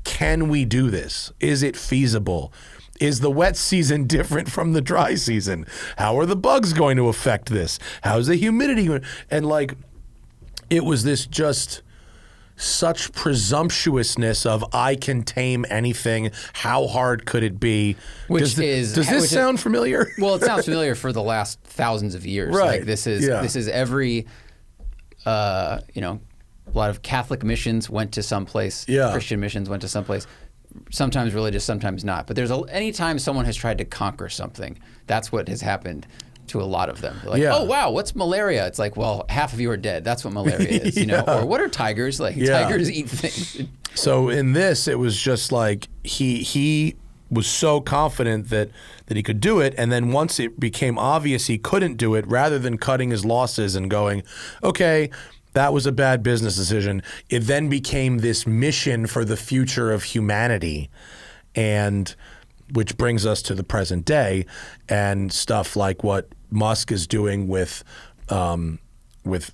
can we do this? Is it feasible? Is the wet season different from the dry season? How are the bugs going to affect this? How's the humidity going? And like, it was this just such presumptuousness of I can tame anything. How hard could it be? Does this sound familiar? Well, it sounds familiar for the last thousands of years. Right. Like this is every, you know, a lot of Catholic missions went to some place. Yeah. Christian missions went to some place. Sometimes religious, sometimes not. But anytime someone has tried to conquer something, that's what has happened to a lot of them. They're like, oh wow, what's malaria? It's like, well, half of you are dead. That's what malaria is, you know. Or what are tigers? Like tigers eat things. So in this, it was just like he was so confident that he could do it, and then once it became obvious he couldn't do it, rather than cutting his losses and going, okay, that was a bad business decision, it then became this mission for the future of humanity, and which brings us to the present day and stuff like what Musk is doing with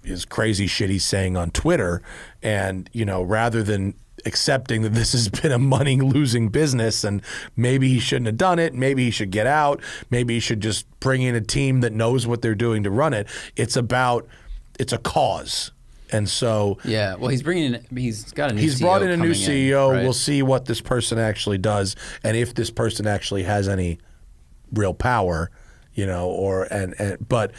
his crazy shit he's saying on Twitter. And, you know, rather than accepting that this has been a money-losing business and maybe he shouldn't have done it, maybe he should get out, maybe he should just bring in a team that knows what they're doing to run it. It's a cause. And so well, he's got a new CEO. He's brought in a new CEO. Right? We'll see what this person actually does, and if this person actually has any real power, you know, but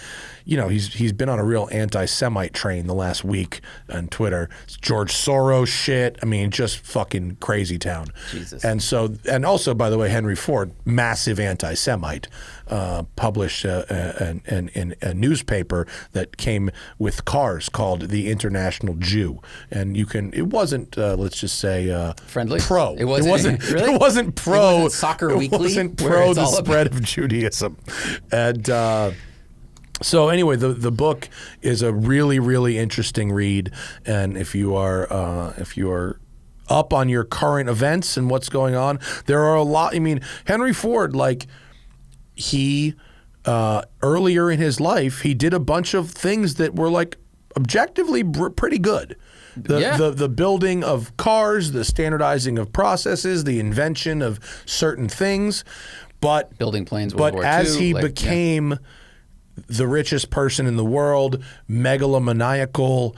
you know, he's been on a real anti-Semite train the last week on Twitter. It's George Soros shit. I mean, just fucking crazy town. Jesus. And also, by the way, Henry Ford, massive anti-Semite, published in a newspaper that came with cars called the International Jew, and it wasn't let's just say friendly, pro. It wasn't really? It wasn't pro. It wasn't Soccer Weekly. It wasn't pro the spread of Judaism, and. So anyway, the book is a really, really interesting read, and if you are up on your current events and what's going on, there are a lot. I mean, Henry Ford, like he earlier in his life, he did a bunch of things that were like objectively pretty good. The building of cars, the standardizing of processes, the invention of certain things, but building planes. World War as II, he became the richest person in the world, megalomaniacal,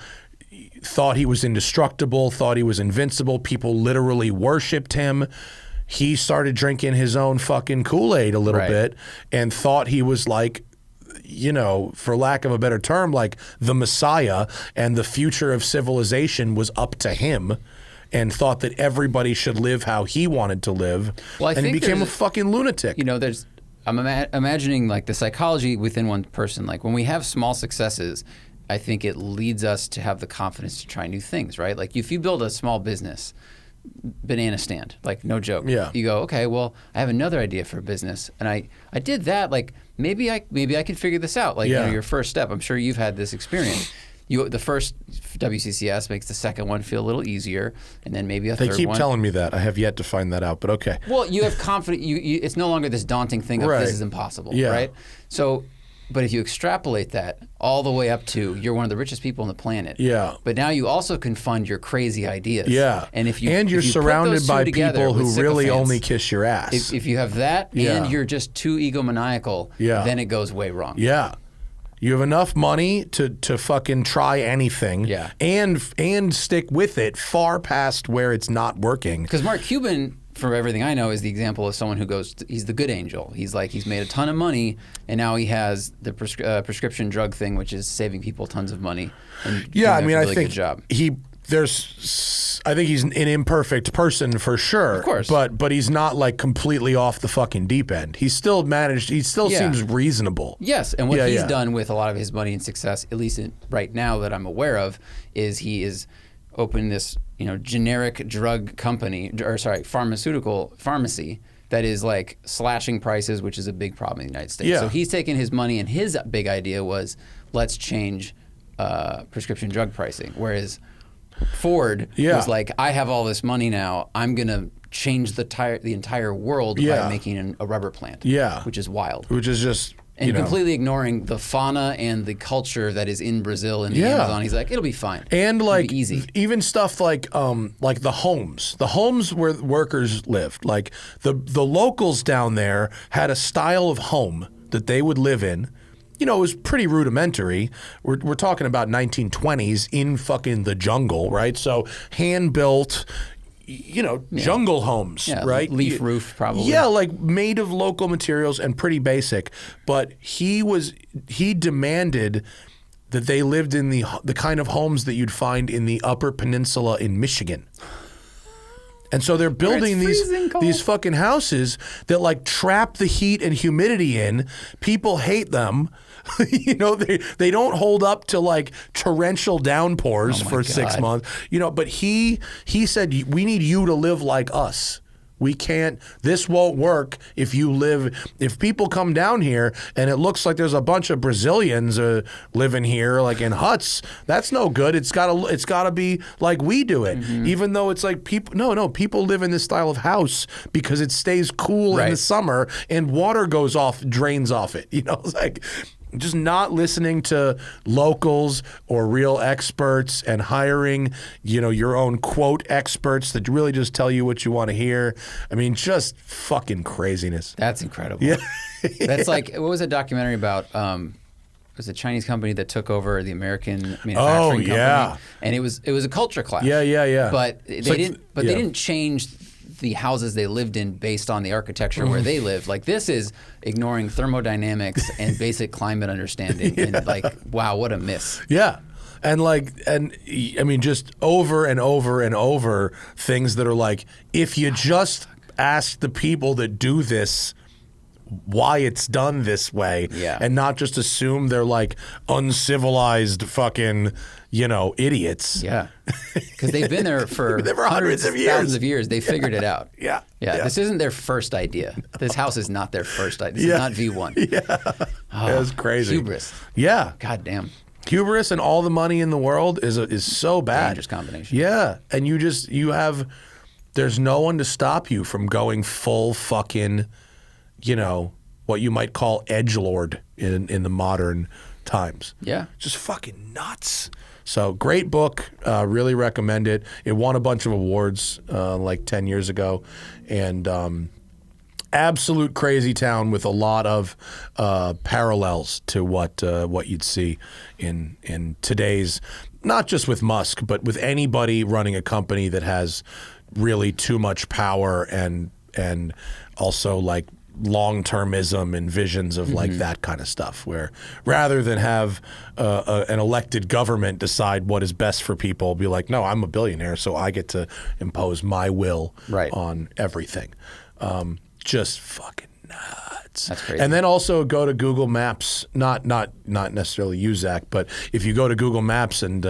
thought he was indestructible, thought he was invincible. People literally worshipped him. He started drinking his own fucking Kool-Aid a little bit and thought he was like, you know, for lack of a better term, like the Messiah, and the future of civilization was up to him, and thought that everybody should live how he wanted to live. Well, and he became a fucking lunatic. You know, I'm imagining like the psychology within one person. Like when we have small successes, I think it leads us to have the confidence to try new things, right? Like if you build a small business, banana stand, like no joke. Yeah. You go, okay, well, I have another idea for a business, and I did that. Like maybe I can figure this out. Like you know, your first step. I'm sure you've had this experience. The first WCCS makes the second one feel a little easier, and then maybe a third one. They keep telling me that. I have yet to find that out, but okay. Well, you have confidence. It's no longer this daunting thing of this is impossible, right? So But if you extrapolate that all the way up to you're one of the richest people on the planet. Yeah. But now you also can fund your crazy ideas. Yeah. And if you you're surrounded by people who really only kiss your ass. If you have that and you're just too egomaniacal, then it goes way wrong. Yeah. You have enough money to fucking try anything and stick with it far past where it's not working. Because Mark Cuban, for everything I know, is the example of someone who he's the good angel. He's made a ton of money, and now he has the prescription drug thing, which is saving people tons of money. And I mean, a really I think good job. I think he's an imperfect person for sure. Of course. But he's not like completely off the fucking deep end. He still seems reasonable. Yes, and what he's done with a lot of his money and success, at least right now that I'm aware of, is he is opened this generic drug company, pharmaceutical pharmacy that is like slashing prices, which is a big problem in the United States. Yeah. So he's taken his money, and his big idea was, let's change prescription drug pricing. Whereas Ford was like, I have all this money now, I'm going to change the entire world by making a rubber plant. Yeah. Which is wild. Which is just... And completely ignoring the fauna and the culture that is in Brazil and the Amazon. He's like, it'll be fine. And it'll be easy. Even stuff like the homes where workers lived. Like the locals down there had a style of home that they would live in. It was pretty rudimentary. We're talking about 1920s in fucking the jungle, right? So hand built. Jungle homes, right? Leaf roof, probably. Yeah, like made of local materials and pretty basic. But he demanded that they lived in the kind of homes that you'd find in the Upper Peninsula in Michigan. And so they're building these fucking houses that like trap the heat and humidity in. People hate them. They don't hold up to like torrential downpours for 6 months. But he said, we need you to live like us. We can't, this won't work if people come down here and it looks like there's a bunch of Brazilians living here like in huts. That's no good. It's gotta be like we do it. Mm-hmm. Even though it's like people live in this style of house because it stays cool in the summer and water drains off it. It's like, just not listening to locals or real experts and hiring, your own quote experts that really just tell you what you want to hear. I mean, just fucking craziness. That's incredible. Yeah. That's like, what was a documentary about? It was a Chinese company that took over the American manufacturing company. And it was a culture clash. Yeah. But they didn't change the houses they lived in based on the architecture where they lived. Like, this is ignoring thermodynamics and basic climate understanding. And like, wow, what a miss. Yeah. And I mean, just over and over and over things that are like, if you just ask the people that do this why it's done this way and not just assume they're like uncivilized fucking, idiots. Yeah. Because they've been there for hundreds of years. Thousands of years. They figured it out. Yeah. This isn't their first idea. This house is not their first idea. This is not V1. Yeah. That's crazy. Hubris. Yeah. God damn. Hubris and all the money in the world is so bad. Dangerous combination. Yeah. And there's no one to stop you from going full fucking, what you might call edgelord in the modern times. Yeah. Just fucking nuts. So great book. Really recommend it. It won a bunch of awards like 10 years ago. And absolute crazy town with a lot of parallels to what you'd see in today's, not just with Musk, but with anybody running a company that has really too much power and also like long-termism and visions of like that kind of stuff, where rather than have an elected government decide what is best for people, be like, no, I'm a billionaire, so I get to impose my will on everything. Just fucking nuts. That's crazy. And then also go to Google Maps, not necessarily you, Zach, but if you go to Google Maps and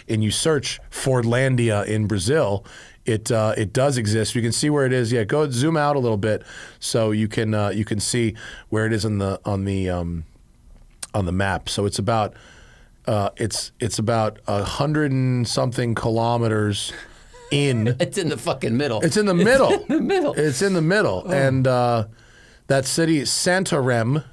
you search Fordlandia in Brazil, it does exist. You can see where it is. Yeah, go zoom out a little bit so you can see where it is on the map. So it's about 100 and something kilometers in. It's in the fucking middle. It's in the middle. It's in the middle. It's in the middle. And That city, Santarem,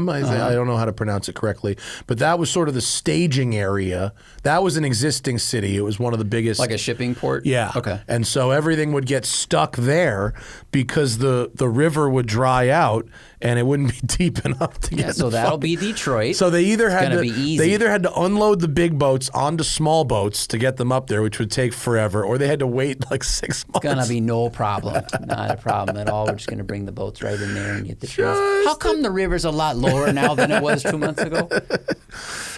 I don't know how to pronounce it correctly, but that was sort of the staging area. That was an existing city. It was one of the biggest. Like a shipping port? Yeah. Okay. And so everything would get stuck there because the river would dry out and it wouldn't be deep enough to get. So that'll be Detroit. So they either had to be easy. they either had to unload the big boats onto small boats to get them up there, which would take forever, or they had to wait like 6 months. It's gonna be no problem. Not a problem at all. We're just gonna bring the boats right in there and get the trails. How come the river's a lot lower now than it was 2 months ago?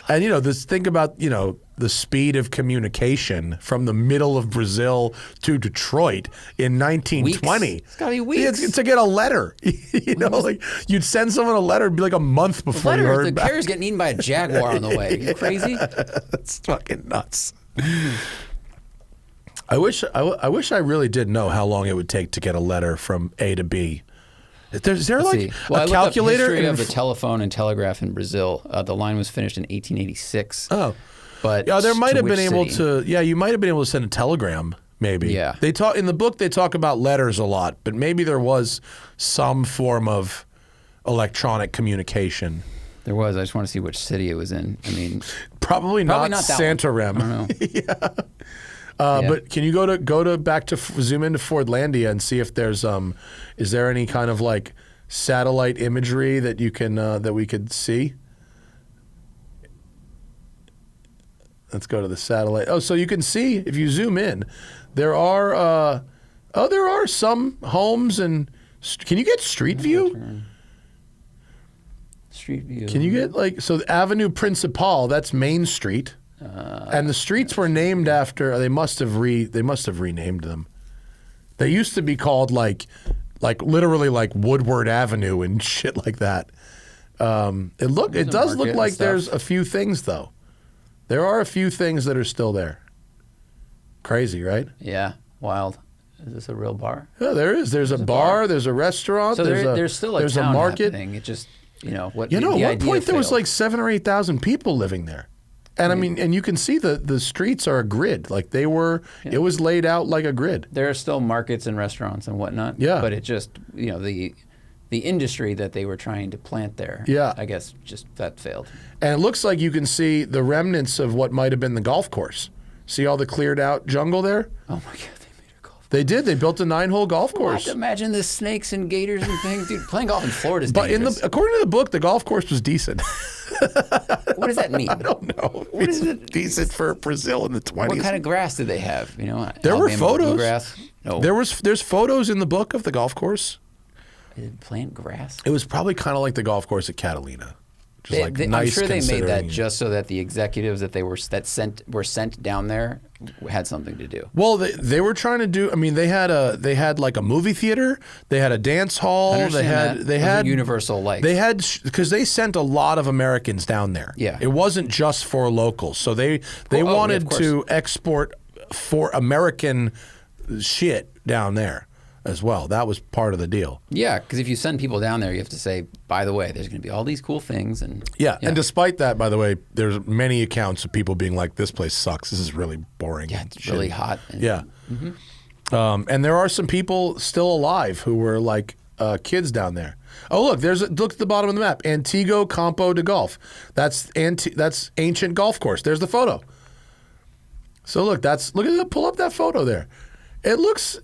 And think about the speed of communication from the middle of Brazil to Detroit in 1920. Weeks. It's gotta be weeks. To get a letter. Like you'd send someone a letter, it'd be like a month before you heard the back. carrier's getting eaten by a jaguar on the way. Are you crazy? That's fucking nuts. I wish I really did know how long it would take to get a letter from A to B. Is there a calculator? I looked up history of the telephone and telegraph in Brazil. The line was finished in 1886. Oh, but there might have been able city? to. Yeah, you might have been able to send a telegram. Maybe. Yeah. They talk in the book. They talk about letters a lot, but maybe there was some form of electronic communication. There was. I just want to see which city it was in. I mean, probably not that Santarem. one. I don't know. Yeah. But can you go to zoom into Fordlandia and see if there's is there any kind of like satellite imagery that you can that we could see? Let's go to the satellite. Oh, so you can see if you zoom in, there are some homes and can you get street view? Street view. Can you get the Avenue Principal? That's Main Street. And the streets were named after. They must have renamed them. They used to be called like literally like Woodward Avenue and shit like that. It does look like there's a few things though. There are a few things that are still there. Crazy, right? Yeah, wild. Is this a real bar? Yeah, there is. There's a bar. There's a restaurant. So there's still there's town a market. Happening. It just at one point there was like 7,000 or 8,000 people living there. And I mean, and you can see the streets are a grid. Like they were, it was laid out like a grid. There are still markets and restaurants and whatnot. Yeah. But it just, the industry that they were trying to plant there, yeah. I guess just that failed. And it looks like you can see the remnants of what might have been the golf course. See all the cleared out jungle there? Oh my God, they made a golf. They did. They built a 9-hole golf course. What? Imagine the snakes and gators and things. Dude, playing golf in Florida is But dangerous. according to the book, the golf course was decent. What does that mean? I don't know. What is it? Decent for Brazil in the 20s. What kind of grass did they have? There were photos. Bluegrass? No. There's photos in the book of the golf course. Did they plant grass? It was probably kind of like the golf course at Catalina. Nice, I'm sure they made that considering- just so that the executives that were sent down there had something to do. Well, they were trying to do. I mean, they had like a movie theater. They had a dance hall. They had universal life. They had because they sent a lot of Americans down there. Yeah, it wasn't just for locals. So they wanted to export for American shit down there as well. That was part of the deal. Yeah, because if you send people down there, you have to say, by the way, there's going to be all these cool things. And and despite that, by the way, there's many accounts of people being like, this place sucks. This is really boring. Yeah, it's really hot. Yeah. Mm-hmm. And there are some people still alive who were like kids down there. Oh, look, look at the bottom of the map. Antigo Campo de Golf. That's ancient golf course. There's the photo. So look pull up that photo there. It looks,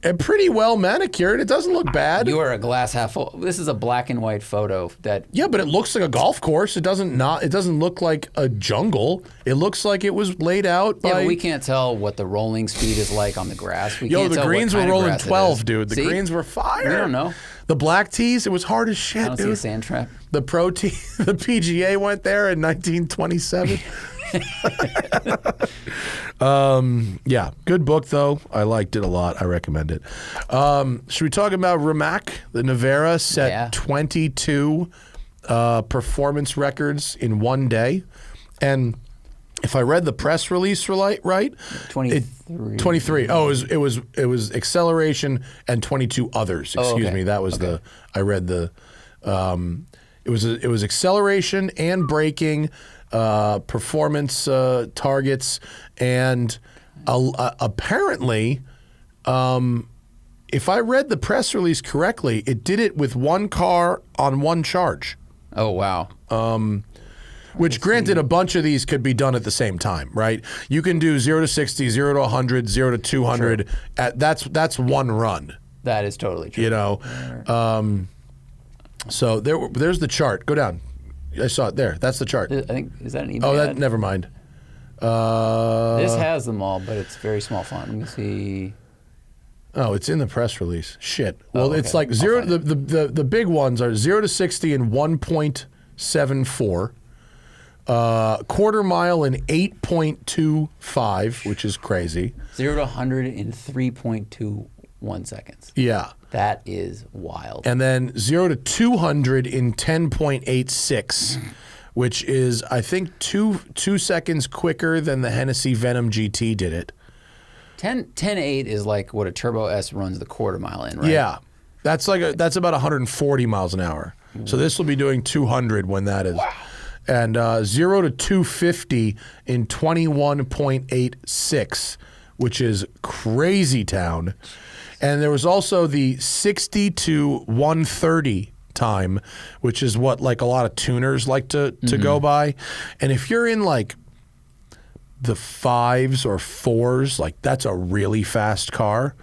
and pretty well manicured. It doesn't look bad. You are a glass half full. This is a black and white photo that. Yeah, but it looks like a golf course. It doesn't look like a jungle. It looks like it was laid out by. Yeah, but we can't tell what the rolling speed is like on the grass. The greens were rolling 12, dude. The greens were fire. We don't know. The black tees, it was hard as shit, I don't dude. see a sand trap. The pro tee, the PGA went there in 1927. Yeah, good book though. I liked it a lot. I recommend it. Should we talk about Rimac? The Nevera set 22 performance records in one day, and if I read the press release right, 23. Oh, it was acceleration and 22 others. Excuse me. That was I read the. It was acceleration and braking. Performance targets, and apparently if I read the press release correctly, it did it with one car on one charge. Oh, wow. Which, granted, a bunch of these could be done at the same time, right? You can do 0 to 60, 0 to 100, 0 to 200. That's one run. That is totally true. You know, so there's the chart. Go down. I saw it there. That's the chart. I think, is that an email? Oh, never mind. This has them all, but it's very small font. Let me see. Oh, it's in the press release. Shit. Well, okay. it's like zero. The big ones are 0 to 60 in 1.74. Quarter mile in 8.25, which is crazy. 0 to 100 in 3.21 seconds. Yeah. That is wild. And then 0 to 200 in 10.86, which is, I think, two seconds quicker than the Hennessy Venom GT did it. 10.8 is like what a Turbo S runs the quarter mile in, right? Yeah. That's about 140 miles an hour. So this will be doing 200 when that is. Wow. And 0 to 250 in 21.86, which is crazy town. And there was also the 60 to 130 time, which is what like a lot of tuners like to go by. And if you're in like the 5s or 4s, like that's a really fast car.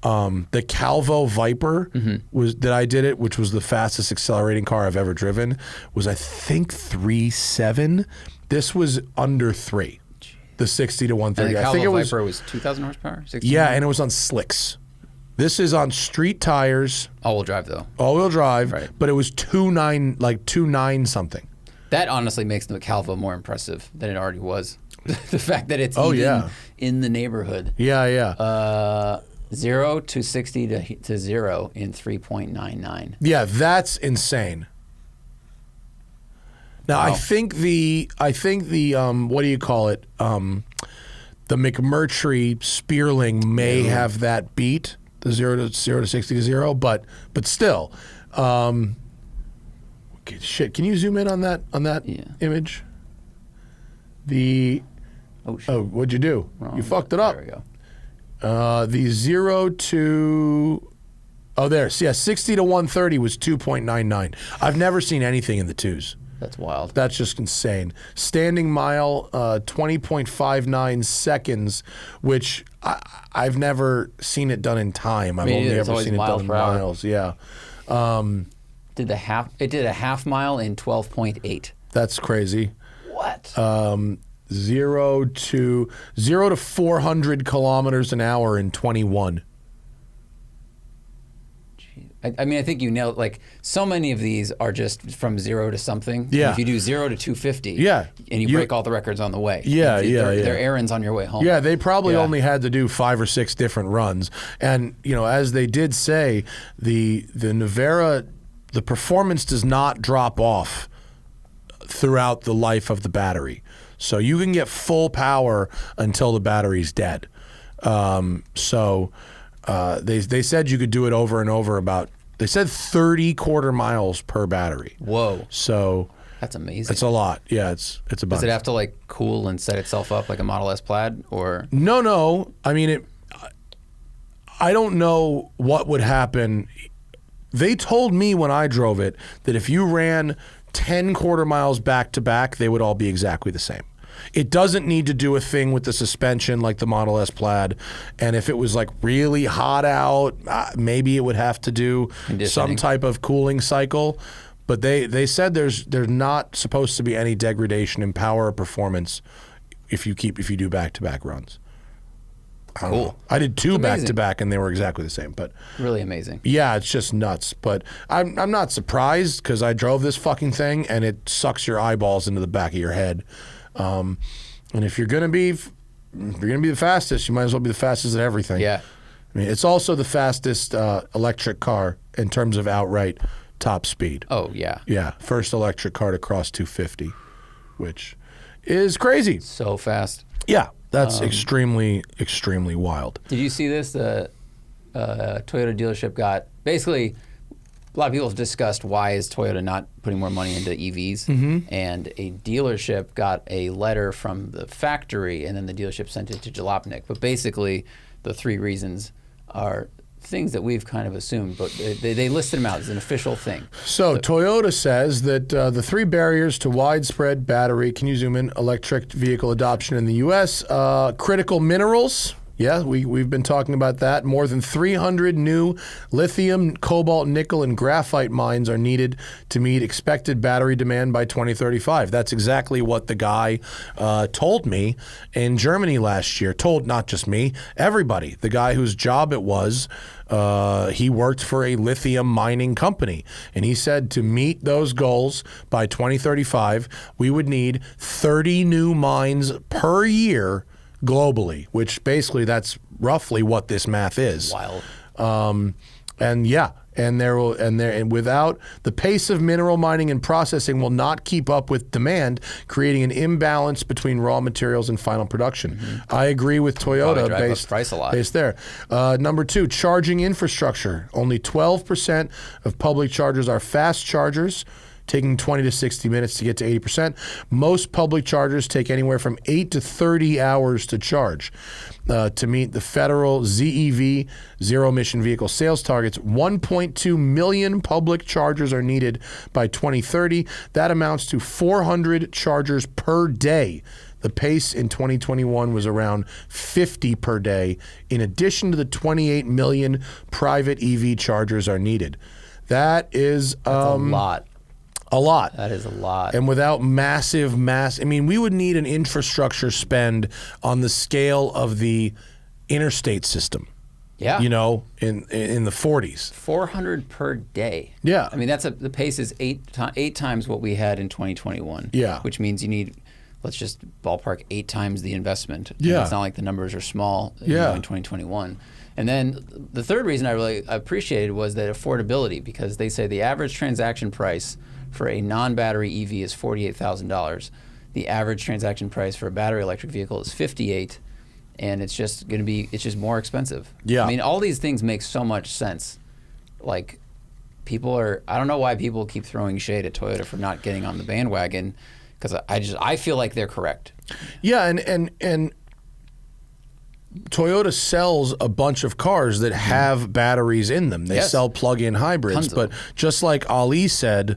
The Calvo Viper which was the fastest accelerating car I've ever driven, was I think 3.7. This was under 3. The 60 to 130. And the Calvo I think it was Viper was 2,000 horsepower. 16? Yeah, and it was on slicks. This is on street tires. All-wheel drive though. All-wheel drive, right. But it was 2.9 something. That honestly makes the Calvo more impressive than it already was. The fact that it's in the neighborhood. Yeah. 0 to 60 to 0 in 3.99. Yeah, that's insane. Now, Wow. I think the what do you call it? The McMurtry Spearling may have that beat, the 0 to 60 to 0, but still. Shit, can you zoom in on that image? What'd you do? Wrong. You fucked it up. There we go. The 0 to 60 to 130 was 2.99. I've never seen anything in the 2s. That's wild. That's just insane. Standing mile, 20.59 seconds, which I've never seen it done in time. I've only ever seen it done in miles. Yeah. It did a half mile in 12.8. That's crazy. What? 0 to 400 kilometers an hour in 21. I mean, I think you nailed, like, so many of these are just from 0 to something. Yeah. If you do 0 to 250, and you break all the records on the way. They're errands on your way home. Yeah, they probably only had to do 5 or 6 different runs. And, as they did say, the Nevera, the performance does not drop off throughout the life of the battery. So you can get full power until the battery's dead. They said you could do it over and over they said 30 quarter miles per battery. Whoa. So that's amazing. It's a lot. Yeah, it's a bunch. Does it have to like cool and set itself up like a Model S Plaid or? No. I mean, I don't know what would happen. They told me when I drove it that if you ran 10 quarter miles back to back, they would all be exactly the same. It doesn't need to do a thing with the suspension like the Model S Plaid. And if it was like really hot out, maybe it would have to do some type of cooling cycle. But they said there's not supposed to be any degradation in power or performance if you do back-to-back runs. Cool. I did 2 back-to-back and they were exactly the same. But really amazing. Yeah, it's just nuts. But I'm not surprised because I drove this fucking thing and it sucks your eyeballs into the back of your head. And if you're gonna be the fastest, you might as well be the fastest at everything. Yeah. I mean, it's also the fastest electric car in terms of outright top speed. Oh yeah. Yeah, first electric car to cross 250, which is crazy. So fast. Yeah, that's extremely wild. Did you see this? The Toyota dealership got basically. A lot of people have discussed why is Toyota not putting more money into EVs, and a dealership got a letter from the factory, and then the dealership sent it to Jalopnik. But basically, the 3 reasons are things that we've kind of assumed, but they listed them out as an official thing. So Toyota says that the 3 barriers to widespread battery, can you zoom in, electric vehicle adoption in the U.S., critical minerals. Yeah, we've been talking about that. More than 300 new lithium, cobalt, nickel, and graphite mines are needed to meet expected battery demand by 2035. That's exactly what the guy told me in Germany last year. Told not just me, everybody. The guy whose job it was, he worked for a lithium mining company. And he said to meet those goals by 2035, we would need 30 new mines per year globally, which basically that's roughly what this math is. Wild. And without the pace of mineral mining and processing will not keep up with demand, creating an imbalance between raw materials and final production. I agree with Toyota based price a lot. Based there. Number 2, charging infrastructure. Only 12% of public chargers are fast chargers, taking 20 to 60 minutes to get to 80%. Most public chargers take anywhere from 8 to 30 hours to charge. To meet the federal ZEV, zero emission vehicle sales targets, 1.2 million public chargers are needed by 2030. That amounts to 400 chargers per day. The pace in 2021 was around 50 per day. In addition to the 28 million private EV chargers are needed. That is That's a lot. A lot. That is a lot. And without I mean, we would need an infrastructure spend on the scale of the interstate system. Yeah. You know, in the 40s. 400 per day. Yeah. I mean, the pace is eight times what we had in 2021. Yeah. Which means you need, let's just ballpark 8 times the investment. Yeah. It's not like the numbers are small in 2021. And then the third reason I really appreciated was that affordability, because they say the average transaction price for a non-battery EV is $48,000. The average transaction price for a battery electric vehicle is $58,000, and it's just more expensive. Yeah. I mean, all these things make so much sense. Like, I don't know why people keep throwing shade at Toyota for not getting on the bandwagon, because I feel like they're correct. Yeah, and Toyota sells a bunch of cars that have batteries in them. They sell plug-in hybrids, but just like Ali said,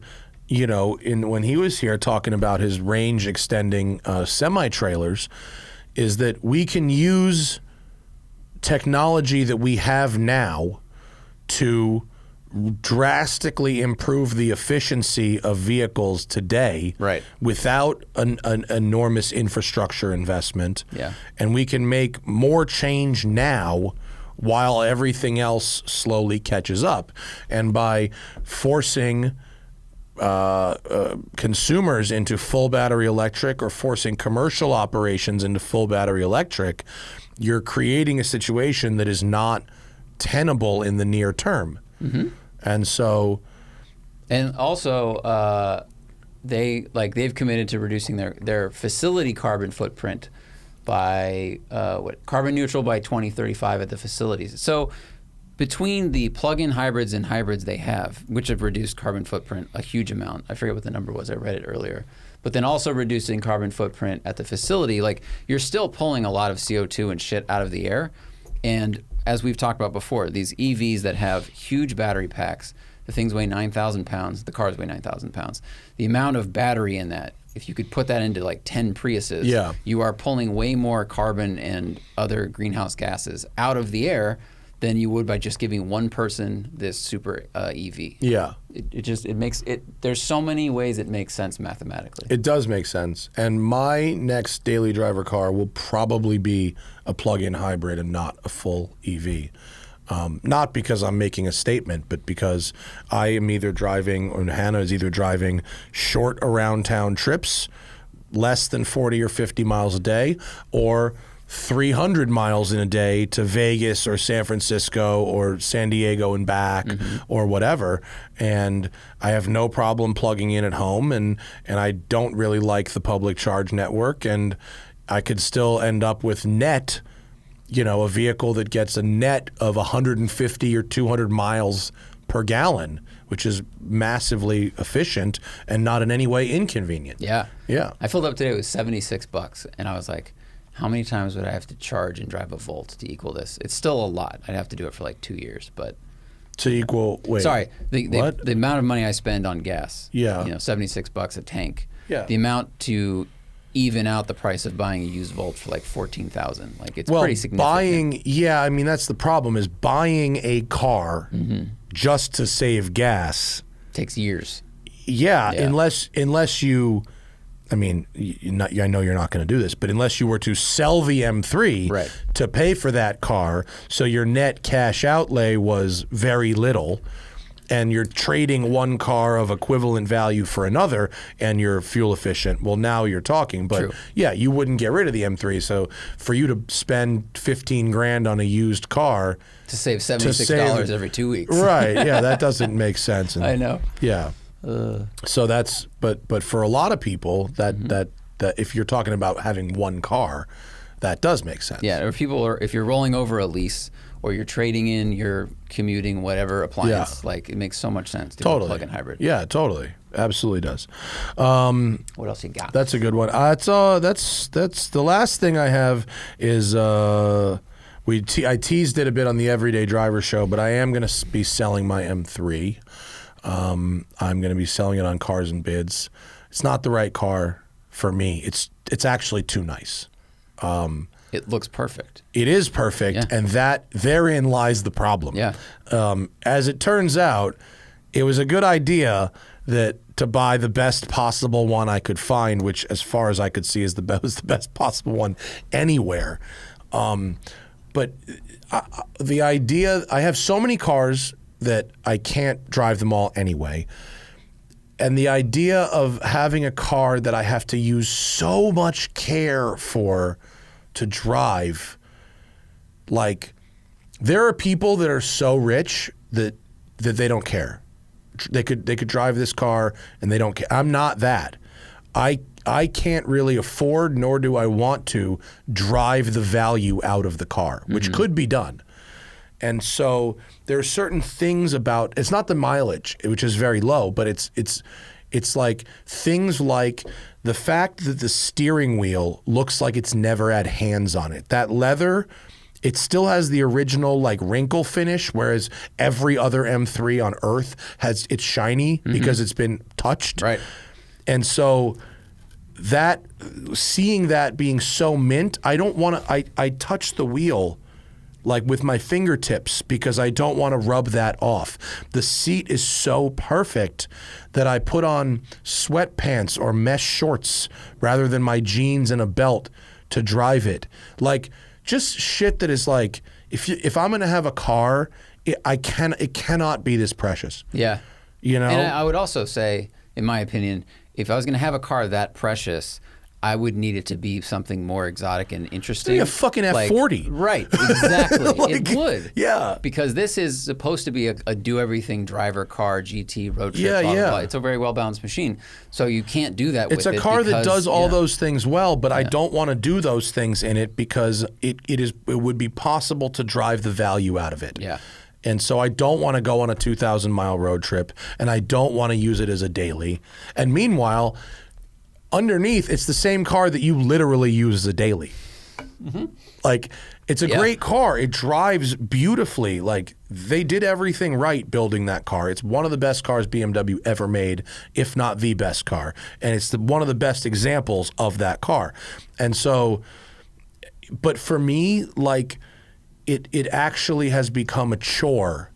you know, when he was here talking about his range extending semi-trailers, is that we can use technology that we have now to drastically improve the efficiency of vehicles today, right, without an enormous infrastructure investment. Yeah. And we can make more change now while everything else slowly catches up. And by forcing consumers into full battery electric, or forcing commercial operations into full battery electric, you're creating a situation that is not tenable in the near term. And so, and also they've committed to reducing their facility carbon footprint by carbon neutral by 2035 at the facilities. So between the plug-in hybrids and hybrids they have, which have reduced carbon footprint a huge amount, I forget what the number was, I read it earlier, but then also reducing carbon footprint at the facility, like, you're still pulling a lot of CO2 and shit out of the air. And as we've talked about before, these EVs that have huge battery packs, the things weigh 9,000 pounds, the cars weigh 9,000 pounds. The amount of battery in that, if you could put that into like 10 Priuses, you are pulling way more carbon and other greenhouse gases out of the air than you would by just giving one person this super EV. Yeah. It makes it, there's so many ways it makes sense mathematically. It does make sense. And my next daily driver car will probably be a plug-in hybrid and not a full EV. Not because I'm making a statement, but because I am either driving, or Hannah is either driving short around town trips, less than 40 or 50 miles a day, or 300 miles in a day to Vegas or San Francisco or San Diego and back, or whatever. And I have no problem plugging in at home, and I don't really like the public charge network, and I could still end up with net, you know, a vehicle that gets a net of 150 or 200 miles per gallon, which is massively efficient and not in any way inconvenient. Yeah. Yeah. I filled up today, it was $76, and I was like, how many times would I have to charge and drive a volt to equal this? It's still a lot. I'd have to do it for like 2 years, but. To equal, wait. Sorry, the amount of money I spend on gas. Yeah. $76 a tank. Yeah. The amount to even out the price of buying a used Volt for like $14,000. Like it's pretty significant. That's the problem is buying a car just to save gas takes years. Yeah, unless you, I know you're not going to do this, but unless you were to sell the M3 to pay for that car, so your net cash outlay was very little, and you're trading one car of equivalent value for another, and you're fuel efficient, well, now you're talking. But yeah, you wouldn't get rid of the M3. So for you to spend $15,000 on a used car to save $76 every 2 weeks, right? Yeah, that doesn't make sense. And, I know. Yeah. So that's but for a lot of people that if you're talking about having one car, that does make sense. Yeah, or if you're rolling over a lease, or you're trading in your commuting whatever appliance, like it makes so much sense to go plug-in hybrid. Yeah, totally, absolutely does. What else you got? That's a good one. That's the last thing I have is I teased it a bit on the Everyday Driver show, but I am going to be selling my M3. I'm going to be selling it on Cars and Bids. It's not the right car for me. It's actually too nice. It looks perfect. It is perfect, and therein lies the problem. Yeah. As it turns out, it was a good idea to buy the best possible one I could find, which, as far as I could see, was the best possible one anywhere. But the idea, I have so many cars that I can't drive them all anyway. And the idea of having a car that I have to use so much care for to drive, like, there are people that are so rich that they don't care. They could drive this car and they don't care. I'm not that. I can't really afford, nor do I want to, drive the value out of the car, which could be done. And so there are certain things about, it's not the mileage, which is very low, but it's like things like the fact that the steering wheel looks like it's never had hands on it. That leather, it still has the original like wrinkle finish, whereas every other M3 on Earth it's shiny because it's been touched. Right. And so seeing that being so mint, I don't want to, I touch the wheel like with my fingertips because I don't want to rub that off. The seat is so perfect that I put on sweatpants or mesh shorts rather than my jeans and a belt to drive it. Like just shit that is like, if I'm going to have a car, it cannot be this precious. Yeah. You know? And I would also say, in my opinion, if I was going to have a car that precious, I would need it to be something more exotic and interesting. Like a fucking F40. Right, exactly. It would. Yeah. Because this is supposed to be a do-everything driver car, GT, road trip, blah, blah, blah. It's a very well-balanced machine. So you can't do that with it. It's a car that does all those things well, but I don't want to do those things in it because it would be possible to drive the value out of it. Yeah. And so I don't want to go on a 2,000-mile road trip, and I don't want to use it as a daily. And meanwhile, underneath, it's the same car that you literally use as a daily. Like, it's a great car. It drives beautifully. Like, they did everything right building that car. It's one of the best cars BMW ever made, if not the best car. And it's one of the best examples of that car. And so, but for me, like, it actually has become a chore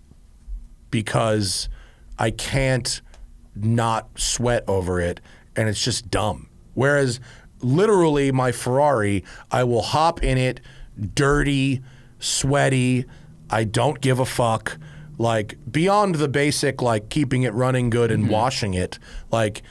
because I can't not sweat over it, and it's just dumb. Whereas literally my Ferrari, I will hop in it, dirty, sweaty, I don't give a fuck, like beyond the basic like keeping it running good and washing it, like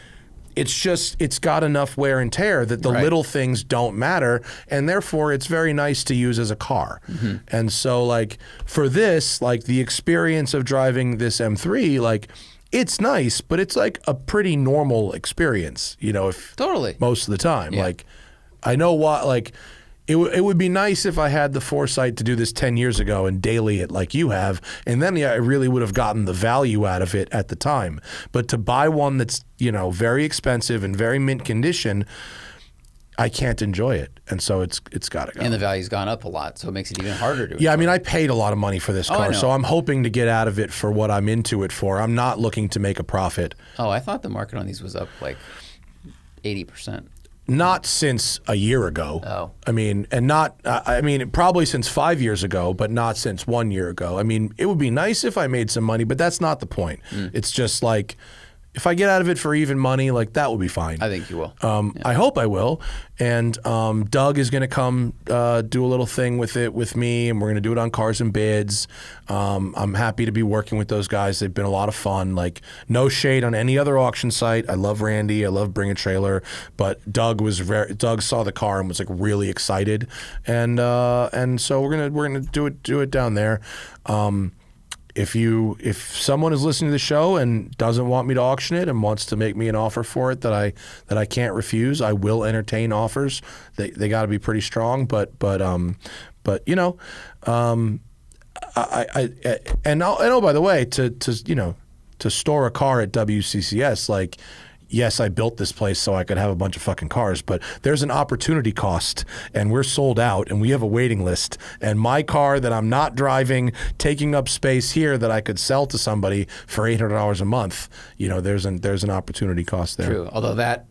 it's got enough wear and tear that the little things don't matter, and therefore it's very nice to use as a car. And so like for this, like the experience of driving this M3, like it's nice, but it's like a pretty normal experience, you know, if most of the time. Like I know what, like it would be nice if I had the foresight to do this 10 years ago and daily it like you have, and then I really would have gotten the value out of it at the time. But to buy one that's, you know, very expensive and very mint condition, I can't enjoy it, and so it's got to go. And the value's gone up a lot, so it makes it even harder to. Yeah, I mean, I paid a lot of money for this car, so I'm hoping to get out of it for what I'm into it for. I'm not looking to make a profit. Oh, I thought the market on these was up like 80%. Not since a year ago. Oh. I mean, and not, I mean, probably since 5 years ago, but not since 1 year ago. I mean, it would be nice if I made some money, but that's not the point. It's just like, if I get out of it for even money, like that will be fine. I think you will. I hope I will. And Doug is going to come do a little thing with it with me, and we're going to do it on Cars and Bids. I'm happy to be working with those guys. They've been a lot of fun. Like, no shade on any other auction site. I love Randy. I love Bring a Trailer. But Doug saw the car and was like really excited, and so we're gonna do it down there. If someone is listening to the show and doesn't want me to auction it and wants to make me an offer for it that I can't refuse, I will entertain offers. They got to be pretty strong, but you know, oh, by the way, to store a car at WCCS, like, yes, I built this place so I could have a bunch of fucking cars, but there's an opportunity cost, and we're sold out, and we have a waiting list. And my car that I'm not driving, taking up space here that I could sell to somebody for $800 a month, you know, there's an opportunity cost there. True, although that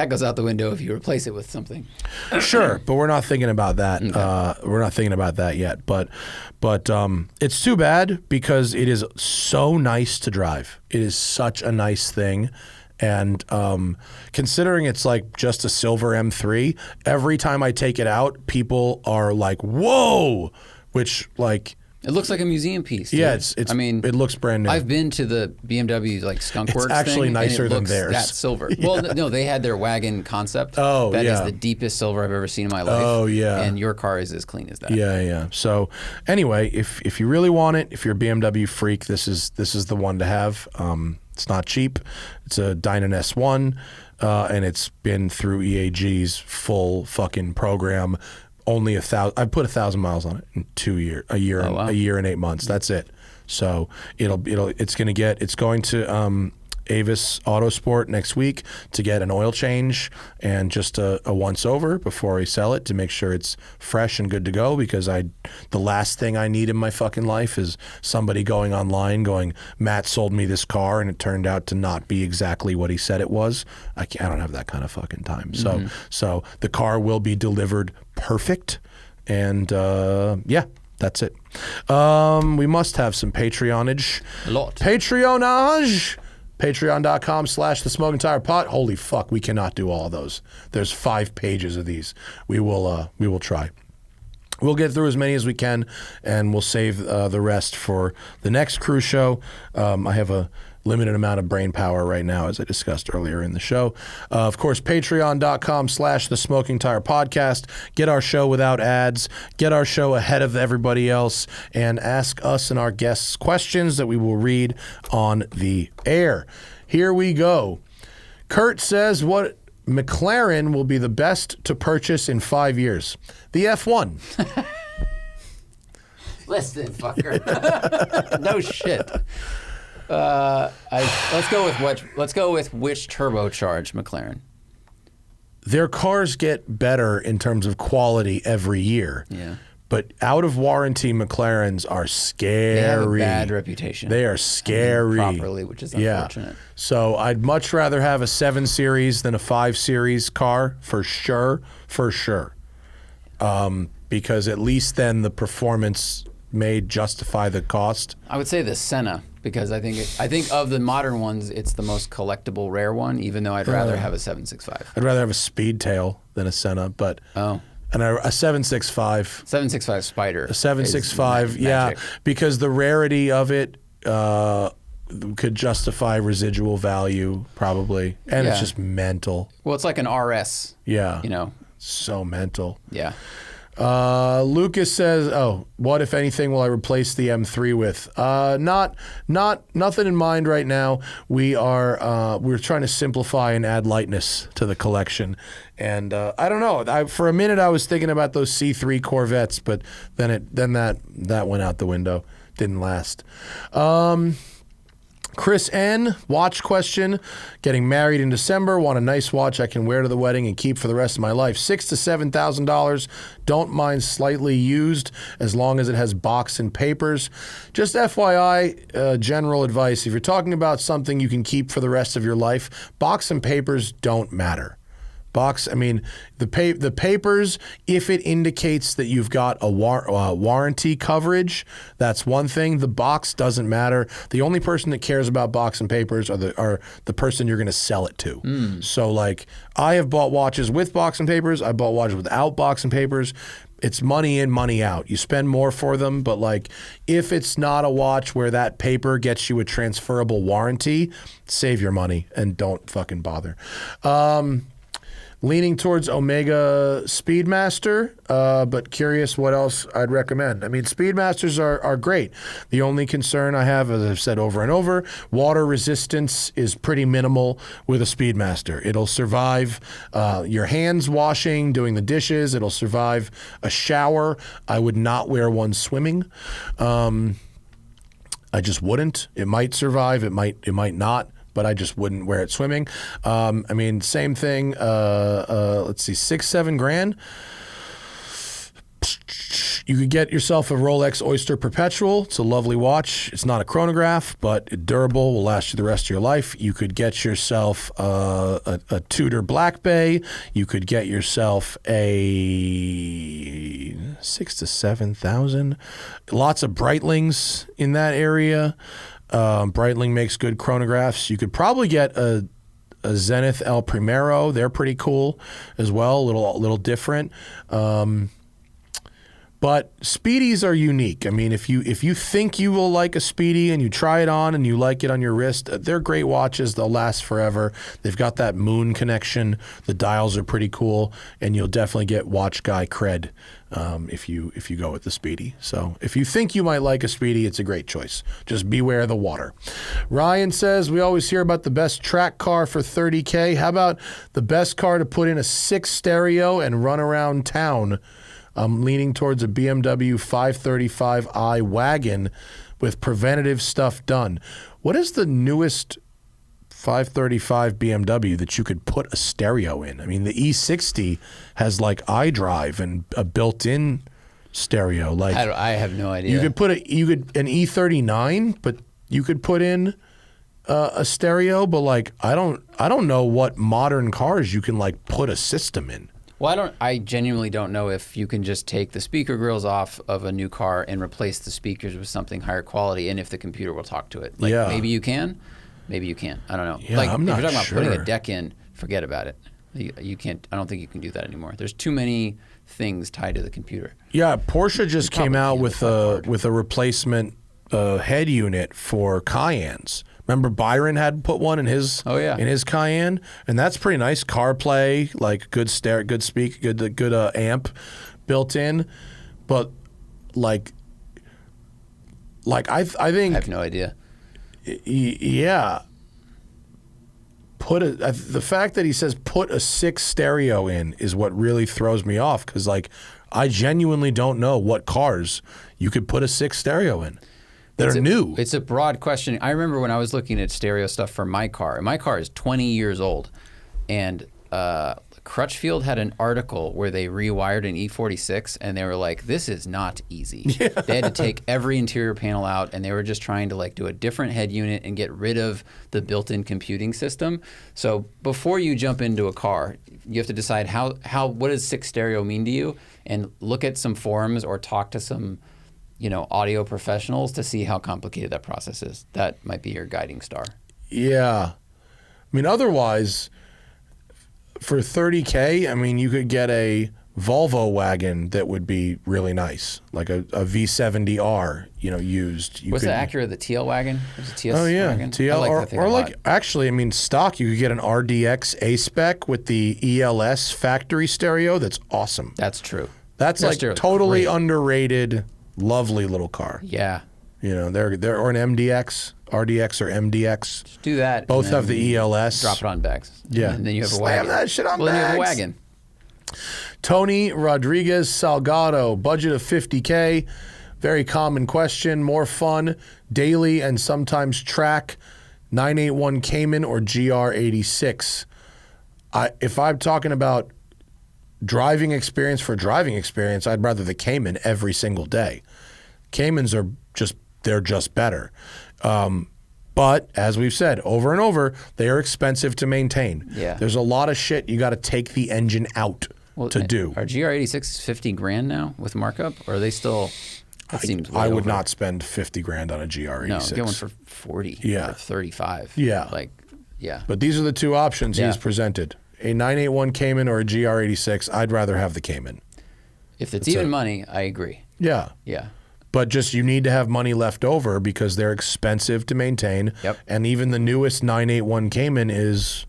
goes out the window if you replace it with something. Sure, but we're not thinking about that. Okay. We're not thinking about that yet. But it's too bad because it is so nice to drive. It is such a nice thing. And considering it's like just a silver M3, every time I take it out, people are like, "Whoa!" Which, like, it looks like a museum piece. Dude. Yeah, I mean, it looks brand new. I've been to the BMW like Skunk Works. It's actually thing, nicer and it than looks theirs. that silver. Yeah. Well, no, they had their wagon concept. Oh, that yeah. is the deepest silver I've ever seen in my life. Oh, yeah. And your car is as clean as that. Yeah. So anyway, if you really want it, if you're a BMW freak, this is the one to have. It's not cheap. It's a Dynan S1, and it's been through EAG's full fucking program. Only 1,000. I put 1,000 miles on it in a year and 8 months. That's it. So it's going to Avis Autosport next week to get an oil change and just a once over before I sell it to make sure it's fresh and good to go, because the last thing I need in my fucking life is somebody going online going, "Matt sold me this car and it turned out to not be exactly what he said it was." I don't have that kind of fucking time. So the car will be delivered perfect, and yeah, that's it. We must have some Patreonage. A lot. Patreonage. Patreon.com/The Smoking Tire Pot. Holy fuck, we cannot do all of those. There's 5 pages of these. We will try. We'll get through as many as we can, and we'll save the rest for the next cruise show. I have a limited amount of brain power right now, as I discussed earlier in the show. Of course, patreon.com/The Smoking Tire Podcast. Get our show without ads. Get our show ahead of everybody else, and ask us and our guests questions that we will read on the air. Here we go. Kurt says, what McLaren will be the best to purchase in 5 years? The F1. Listen, fucker. No shit. Let's go with which turbocharged McLaren. Their cars get better in terms of quality every year. Yeah. But out of warranty McLarens are scary. They have a bad reputation. They are scary. Properly, which is unfortunate. Yeah. So I'd much rather have a 7 Series than a 5 Series car, for sure. Because at least then the performance may justify the cost. I would say the Senna, because I think of the modern ones, it's the most collectible, rare one. Even though I'd rather have a 765. I'd rather have a Speedtail than a Senna, but and a 765. 765 Spider. A 765, yeah, because the rarity of it could justify residual value probably, and it's just mental. Well, it's like an RS. Yeah, you know, so mental. Yeah. Lucas says, what if anything will I replace the M3 with? Nothing in mind right now. We're trying to simplify and add lightness to the collection. And I don't know. For a minute I was thinking about those C3 Corvettes, but then that went out the window. Didn't last. Chris N., watch question. Getting married in December. Want a nice watch I can wear to the wedding and keep for the rest of my life. $6,000 to $7,000. Don't mind slightly used as long as it has box and papers. Just FYI, general advice. If you're talking about something you can keep for the rest of your life, box and papers don't matter. Box, I mean, the papers, if it indicates that you've got a warranty coverage, that's one thing. The box doesn't matter. The only person that cares about box and papers are the person you're going to sell it to. So, like, I have bought watches with box and papers. I bought watches without box and papers. It's money in, money out. You spend more for them, but, like, if it's not a watch where that paper gets you a transferable warranty, save your money and don't fucking bother. Leaning towards Omega Speedmaster, but curious what else I'd recommend. I mean, Speedmasters are great. The only concern I have, as I've said over and over, water resistance is pretty minimal with a Speedmaster. It'll survive your hands washing, doing the dishes. It'll survive a shower. I would not wear one swimming. I just wouldn't. It might survive. It might not. But I just wouldn't wear it swimming. I mean, same thing. Let's see, $6-7 grand. You could get yourself a Rolex Oyster Perpetual. It's a lovely watch. It's not a chronograph, but it's durable, will last you the rest of your life. You could get yourself a Tudor Black Bay. You could get yourself a $6,000 to $7,000. Lots of Breitlings in that area. Breitling makes good chronographs. You could probably get a Zenith El Primero. They're pretty cool as well, a little different. But Speedies are unique. I mean, if you think you will like a Speedy and you try it on and you like it on your wrist, they're great watches. They'll last forever. They've got that moon connection. The dials are pretty cool, and you'll definitely get watch guy cred if you go with the Speedy. So if you think you might like a Speedy, it's a great choice. Just beware the water. Ryan says, we always hear about the best track car for $30K. How about the best car to put in a 6 stereo and run around town? I'm leaning towards a BMW 535i wagon with preventative stuff done. What is the newest 535 BMW that you could put a stereo in? I mean, the E60 has like iDrive and a built-in stereo. Like, I have no idea. You could an E39, but you could put in a stereo. But like, I don't know what modern cars you can like put a system in. Well, I genuinely don't know if you can just take the speaker grills off of a new car and replace the speakers with something higher quality, and if the computer will talk to it. Like, maybe you can, maybe you can't. I don't know. Yeah, like, I'm not if you're talking sure. about putting a deck in, forget about it. You can't. I don't think you can do that anymore. There's too many things tied to the computer. Yeah, Porsche just came out with a replacement head unit for Cayennes. Remember Byron had put one in his in his Cayenne, and that's pretty nice. CarPlay, like good speak, good amp built in, but like I think I have no idea. Yeah. The fact that he says put a 6 stereo in is what really throws me off, because like I genuinely don't know what cars you could put a 6 stereo in. That are new. It's a broad question. I remember when I was looking at stereo stuff for my car. And my car is 20 years old, and Crutchfield had an article where they rewired an E46, and they were like, "This is not easy." Yeah. They had to take every interior panel out, and they were just trying to like do a different head unit and get rid of the built-in computing system. So before you jump into a car, you have to decide what does 6 stereo mean to you, and look at some forums or talk to some audio professionals to see how complicated that process is. That might be your guiding star. Yeah. I mean, otherwise, for $30K, I mean, you could get a Volvo wagon that would be really nice, like a V70R, used. Was the Acura the TL wagon? Was it TS wagon? TL, I like that thing a lot. Actually, I mean, stock, you could get an RDX A-Spec with the ELS factory stereo. That's awesome. That's true. That's like totally underrated. Lovely little car. Yeah. They're or an MDX, RDX or MDX. Just do that. Both have the ELS. Drop it on bags. Yeah. And then you have a Slam wagon. that shit on bags. Then you have a wagon. Tony Rodriguez Salgado, budget of $50K. Very common question. More fun, daily and sometimes track. 981 Cayman or GR86. If I'm talking about driving experience for driving experience, I'd rather the Cayman every single day. Caymans are they're just better. But as we've said over and over, they are expensive to maintain. Yeah. There's a lot of shit you got to take the engine out to do. Are GR86 $50,000 now with markup, or are they still? That seems way I would over. not spend $50,000 on a GR86. No, get one for 40. Yeah. Or 35. Yeah. Like, yeah. But these are the two options he's presented: a 981 Cayman or a GR86. I'd rather have the Cayman. If it's even money, I agree. Yeah. Yeah. But just you need to have money left over because they're expensive to maintain. Yep. And even the newest 981 Cayman is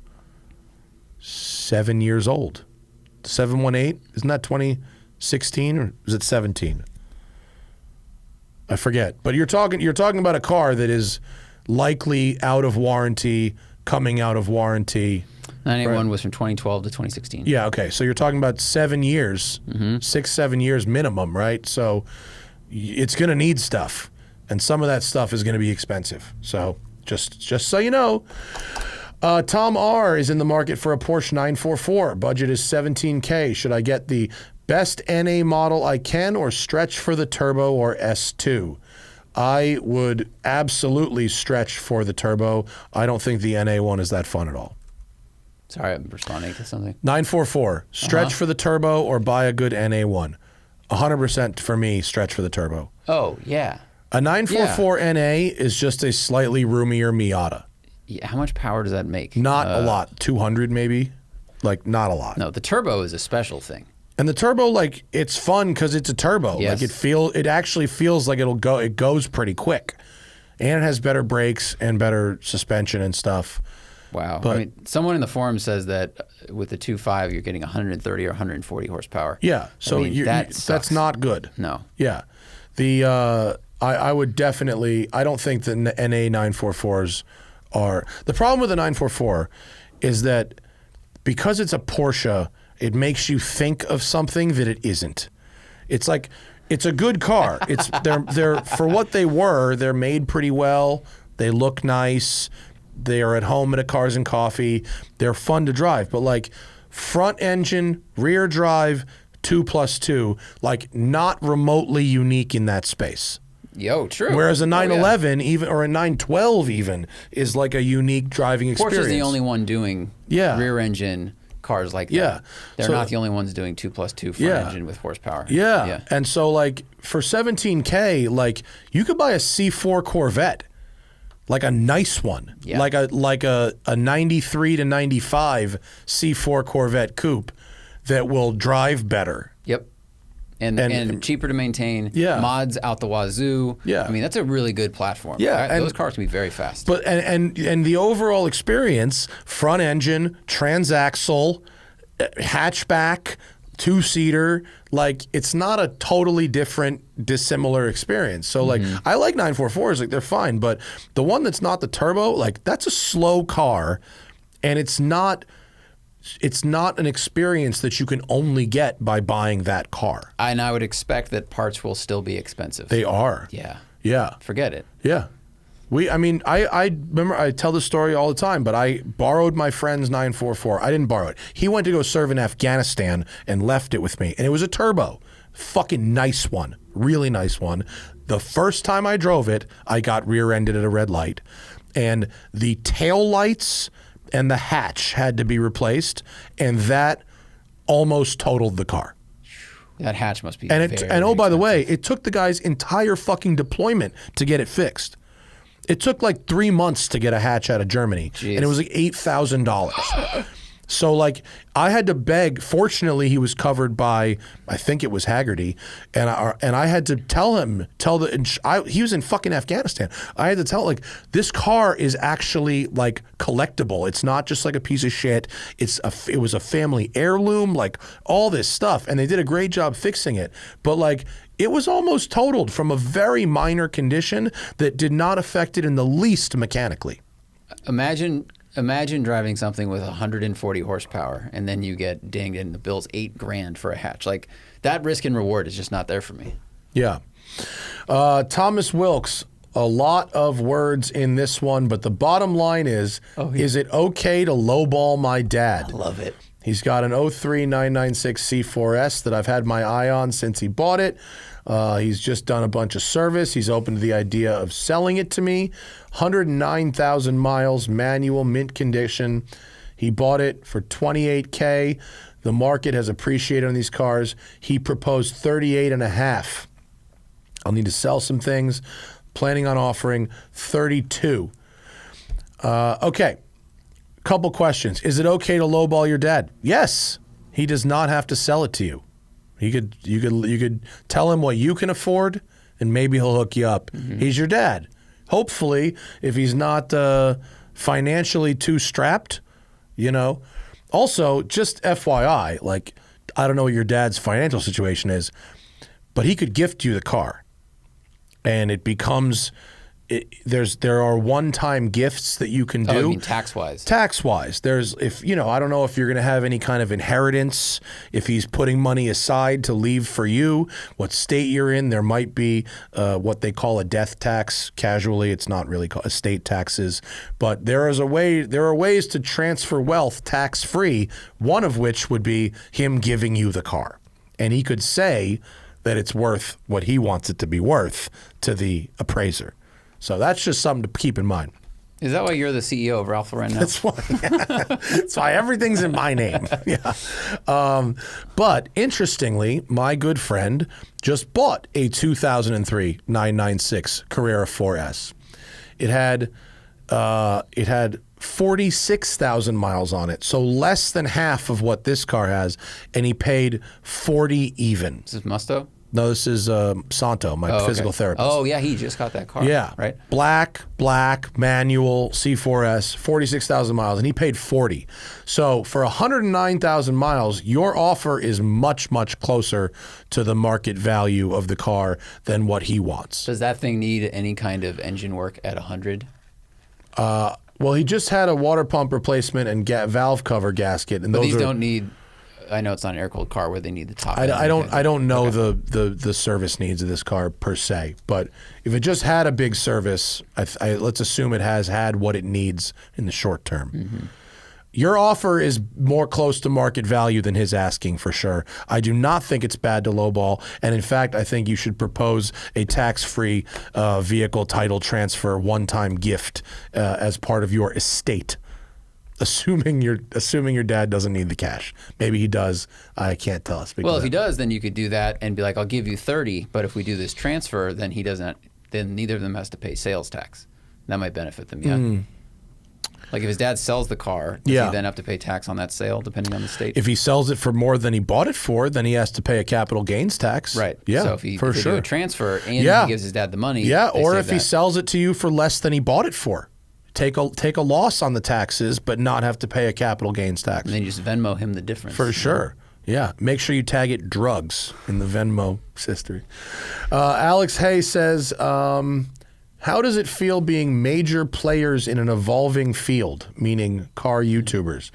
7 years old. 718, isn't that 2016 or is it 17? I forget. But you're talking about a car that is likely out of warranty, coming out of warranty. 981 was from 2012 to 2016. Yeah, okay. So you're talking about 7 years, 6-7 years minimum, right? So it's going to need stuff, and some of that stuff is going to be expensive. So just so you know, Tom R is in the market for a Porsche 944. Budget is $17K. Should I get the best NA model I can or stretch for the turbo or S2? I would absolutely stretch for the turbo. I don't think the NA one is that fun at all. Sorry, I'm responding to something. 944, stretch for the turbo or buy a good NA one. 100% for me, stretch for the turbo. Oh, yeah. A 944 NA is just a slightly roomier Miata. Yeah. How much power does that make? Not a lot. 200 maybe? Like, not a lot. No, the turbo is a special thing. And the turbo, like, it's fun because it's a turbo. Yes. Like, it actually feels like it goes pretty quick. And it has better brakes and better suspension and stuff. Wow. But, I mean, someone in the forum says that with the 2.5, you're getting 130 or 140 horsepower. Yeah. So I mean, that's not good. No. Yeah. I would definitely, I don't think the NA 944s are, the problem with the 944 is that because it's a Porsche, it makes you think of something that it isn't. It's like, it's a good car. They're for what they were, they're made pretty well. They look nice. They are at home at a Cars and Coffee. They're fun to drive, but like front engine, rear drive, 2+2, like not remotely unique in that space. Yo, true. Whereas a 911 even or a 912 even is like a unique driving experience. Porsche's the only one doing rear engine cars like that. Yeah. They're not the only ones doing 2+2 front engine with horsepower. Yeah. And so like for $17K, like you could buy a C4 Corvette. Like a nice one, like a 93 to 95 C4 Corvette coupe that will drive better. Yep, and cheaper to maintain. Yeah. Mods out the wazoo. Yeah, I mean that's a really good platform. Yeah, those cars can be very fast. But and the overall experience: front engine, transaxle, hatchback, 2-seater. Like it's not a totally different, dissimilar experience. So like I like 944s, like they're fine, but the one that's not the turbo, like that's a slow car, and it's not an experience that you can only get by buying that car. And I would expect that parts will still be expensive. They are. Yeah. Yeah. Forget it. Yeah. I remember I tell this story all the time, but I borrowed my friend's 944. I didn't borrow it. He went to go serve in Afghanistan and left it with me. And it was a turbo. Fucking nice one. Really nice one. The first time I drove it, I got rear-ended at a red light. And the tail lights and the hatch had to be replaced. And that almost totaled the car. That hatch must be and very by the way, expensive. it took the guy's entire fucking deployment to get it fixed. It took like 3 months to get a hatch out of Germany. Jeez. And it was like $8,000. So like I had to beg. Fortunately, he was covered by, I think it was Haggerty, and I had to he was in fucking Afghanistan. I had to tell like this car is actually like collectible. It's not just like a piece of shit. It was a family heirloom, like all this stuff, and they did a great job fixing it. But like it was almost totaled from a very minor condition that did not affect it in the least mechanically. Imagine driving something with 140 horsepower and then you get dinged and the bill's $8,000 for a hatch. Like that risk and reward is just not there for me. Yeah. Thomas Wilkes, a lot of words in this one, but the bottom line is it okay to lowball my dad? I love it. He's got an 03 996 C4S that I've had my eye on since he bought it. He's just done a bunch of service. He's open to the idea of selling it to me. 109,000 miles, manual, mint condition. He bought it for $28K. The market has appreciated on these cars. He proposed 38.5. I'll need to sell some things. Planning on offering 32. Okay. Couple questions. Is it okay to lowball your dad? Yes. He does not have to sell it to you. You could tell him what you can afford, and maybe he'll hook you up. He's your dad. Hopefully, if he's not financially too strapped, you know. Also, just FYI, like, I don't know what your dad's financial situation is, but he could gift you the car, and it becomes. There are one-time gifts that you can do. Oh, you mean tax-wise? Tax-wise. I don't know if you're going to have any kind of inheritance, if he's putting money aside to leave for you, what state you're in. There might be what they call a death tax. Casually, it's not really called estate taxes. But there are ways to transfer wealth tax-free, one of which would be him giving you the car. And he could say that it's worth what he wants it to be worth to the appraiser. So that's just something to keep in mind. Is that why you're the CEO of Ralph Lauren now? That's why everything's in my name. Yeah. But interestingly, my good friend just bought a 2003 996 Carrera 4S. It had 46,000 miles on it, so less than half of what this car has, and he paid 40 even. Is this Musto? No, this is Santo, my physical therapist. Oh, yeah, he just got that car. Yeah. Right? Black, manual, C4S, 46,000 miles, and he paid 40. So for 109,000 miles, your offer is much, much closer to the market value of the car than what he wants. Does that thing need any kind of engine work at 100? Well, he just had a water pump replacement and valve cover gasket. And but these don't need... I know it's not an air-cooled car where they need the top. I don't know the service needs of this car per se, but if it just had a big service, let's assume it has had what it needs in the short term. Mm-hmm. Your offer is more close to market value than his asking for sure. I do not think it's bad to lowball, and in fact, I think you should propose a tax-free vehicle title transfer one-time gift as part of your estate. Assuming your dad doesn't need the cash. Maybe he does. I can't tell. Well, if he does, then you could do that and be like, I'll give you 30, but if we do this transfer, then he doesn't. Then neither of them has to pay sales tax. That might benefit them. Yeah. Like if his dad sells the car, does he then have to pay tax on that sale, depending on the state? If he sells it for more than he bought it for, then he has to pay a capital gains tax. Right. Yeah. So if they do a transfer and he gives his dad the money, or if he sells it to you for less than he bought it for. Take a loss on the taxes, but not have to pay a capital gains tax. And then you just Venmo him the difference. For sure. Yeah. Make sure you tag it drugs in the Venmo history. Alex Hay says, how does it feel being major players in an evolving field, meaning car YouTubers?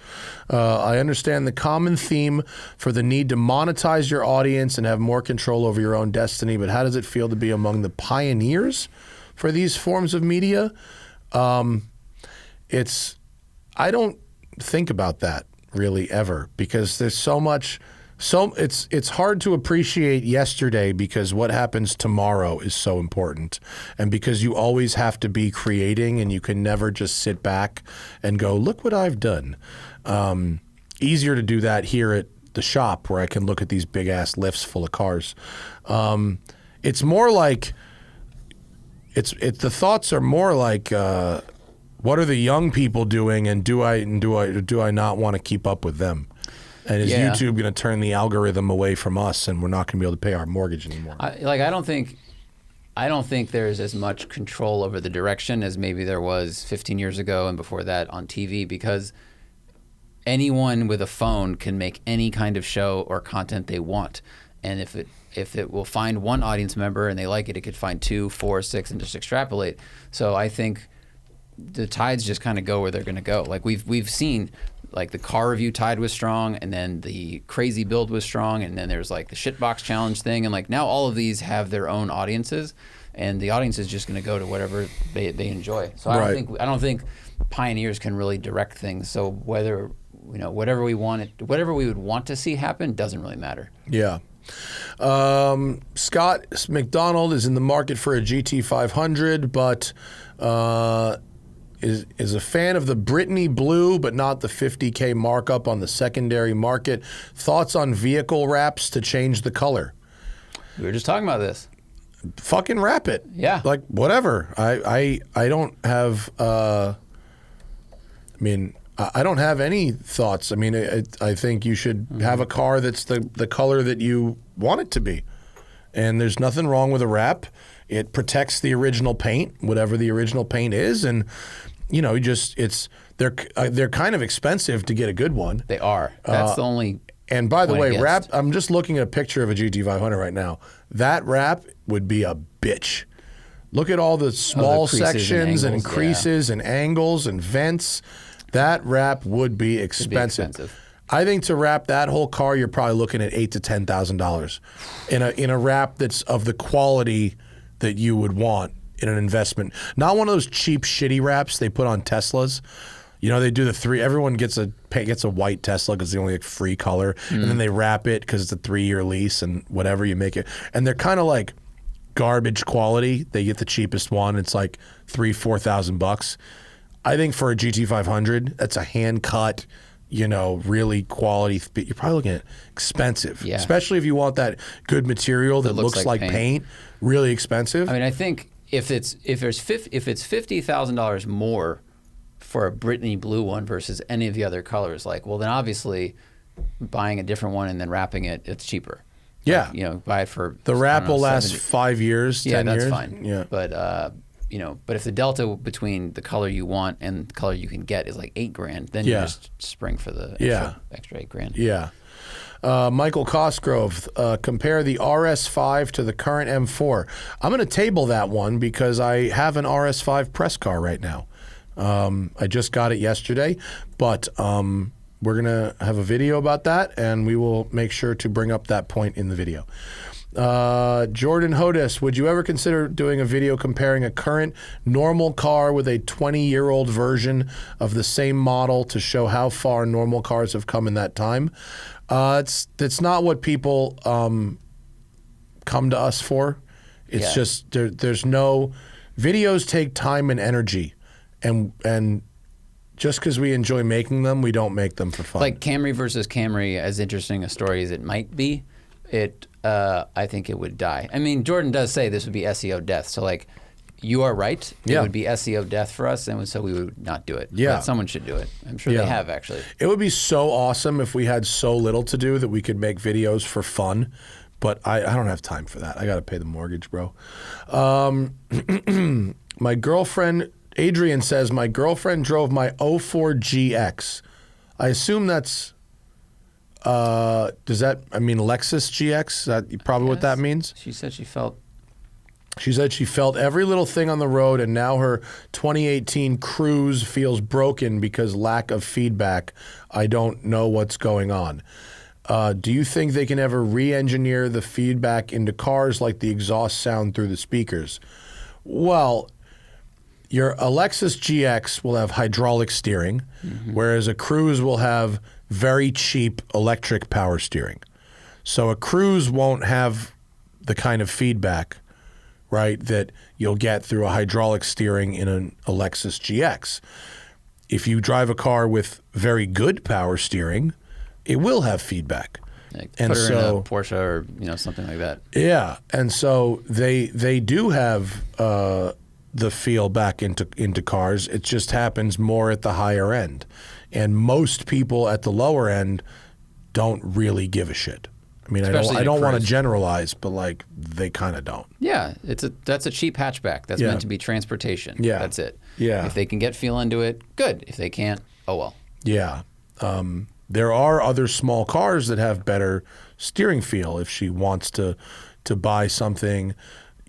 I understand the common theme for the need to monetize your audience and have more control over your own destiny, but how does it feel to be among the pioneers for these forms of media? I don't think about that really ever because there's it's hard to appreciate yesterday because what happens tomorrow is so important, and because you always have to be creating and you can never just sit back and go, look what I've done. Easier to do that here at the shop where I can look at these big ass lifts full of cars. It's more like the thoughts are more like what are the young people doing, and do I not want to keep up with them? And is YouTube going to turn the algorithm away from us, and we're not going to be able to pay our mortgage anymore? I don't think there's as much control over the direction as maybe there was 15 years ago and before that on TV, because anyone with a phone can make any kind of show or content they want, and if it will find one audience member and they like it, it could find 2, 4, 6, and just extrapolate. So I think the tides just kind of go where they're going to go. Like we've seen, like the car review tide was strong, and then the crazy build was strong, and then there's like the shitbox challenge thing, and like now all of these have their own audiences, and the audience is just going to go to whatever they enjoy. So I don't think pioneers can really direct things. So whether whatever we would want to see happen doesn't really matter. Yeah. Scott McDonald is in the market for a GT500, but is a fan of the Brittany Blue, but not the $50K markup on the secondary market. Thoughts on vehicle wraps to change the color? We were just talking about this. Fucking wrap it. Yeah. Like, whatever. I don't have, I don't have any thoughts. I mean, I think you should have a car that's the color that you want it to be. And there's nothing wrong with a wrap. It protects the original paint, whatever the original paint is. And, they're kind of expensive to get a good one. They are. That's the only. And by the way, wrap, I'm just looking at a picture of a GT500 right now. That wrap would be a bitch. Look at all the small sections and creases and angles and vents. That wrap would be expensive. I think to wrap that whole car, you're probably looking at $8,000 to $10,000 in a wrap that's of the quality that you would want in an investment. Not one of those cheap, shitty wraps they put on Teslas. They do the three. Everyone gets a white Tesla because they only like free color, and then they wrap it because it's a 3-year lease and whatever you make it. And they're kind of like garbage quality. They get the cheapest one. It's like $3,000-$4,000. I think for a GT500, that's a hand cut, really quality. You're probably looking at expensive, especially if you want that good material that looks like paint. Really expensive. I mean, I think if it's $50,000 more for a Brittany Blue one versus any of the other colors, then obviously buying a different one and then wrapping it, it's cheaper. Yeah. Buy it for the wrap will last 5 years, 10 years. Yeah, that's fine. Yeah. But but if the delta between the color you want and the color you can get is like $8,000, then you just spring for the extra $8,000. Yeah. Michael Cosgrove, compare the RS5 to the current M4. I'm going to table that one because I have an RS5 press car right now. I just got it yesterday, but we're going to have a video about that, and we will make sure to bring up that point in the video. Jordan Hodes, would you ever consider doing a video comparing a current normal car with a 20-year-old version of the same model to show how far normal cars have come in that time? It's not what people come to us for. It's just there's no videos take time and energy, and just because we enjoy making them, we don't make them for fun. Like Camry versus Camry, as interesting a story as it might be, I think it would die. I mean, Jordan does say this would be SEO death. So you are right. It would be SEO death for us, and so we would not do it. Yeah. But someone should do it. I'm sure they have, actually. It would be so awesome if we had so little to do that we could make videos for fun, but I don't have time for that. I got to pay the mortgage, bro. My girlfriend, Adrian says, my girlfriend drove my 04 GX. I assume that's, does that, Lexus GX? Is that probably what that means? She said she felt every little thing on the road, and now her 2018 Cruise feels broken because lack of feedback. I don't know what's going on. Do you think they can ever re-engineer the feedback into cars like the exhaust sound through the speakers? Well, your Lexus GX will have hydraulic steering, whereas a Cruise will have very cheap electric power steering. So a Cruise won't have the kind of feedback, right, that you'll get through a hydraulic steering in a Lexus GX. If you drive a car with very good power steering, it will have feedback. Like put her in a Porsche or something like that. Yeah, and so they do have the feel back into cars. It just happens more at the higher end, and most people at the lower end don't really give a shit. I mean, I don't want to generalize, but they kind of don't. Yeah, that's a cheap hatchback. That's meant to be transportation. Yeah, that's it. Yeah, if they can get feel into it, good. If they can't, oh well. Yeah, there are other small cars that have better steering feel. If she wants to buy something,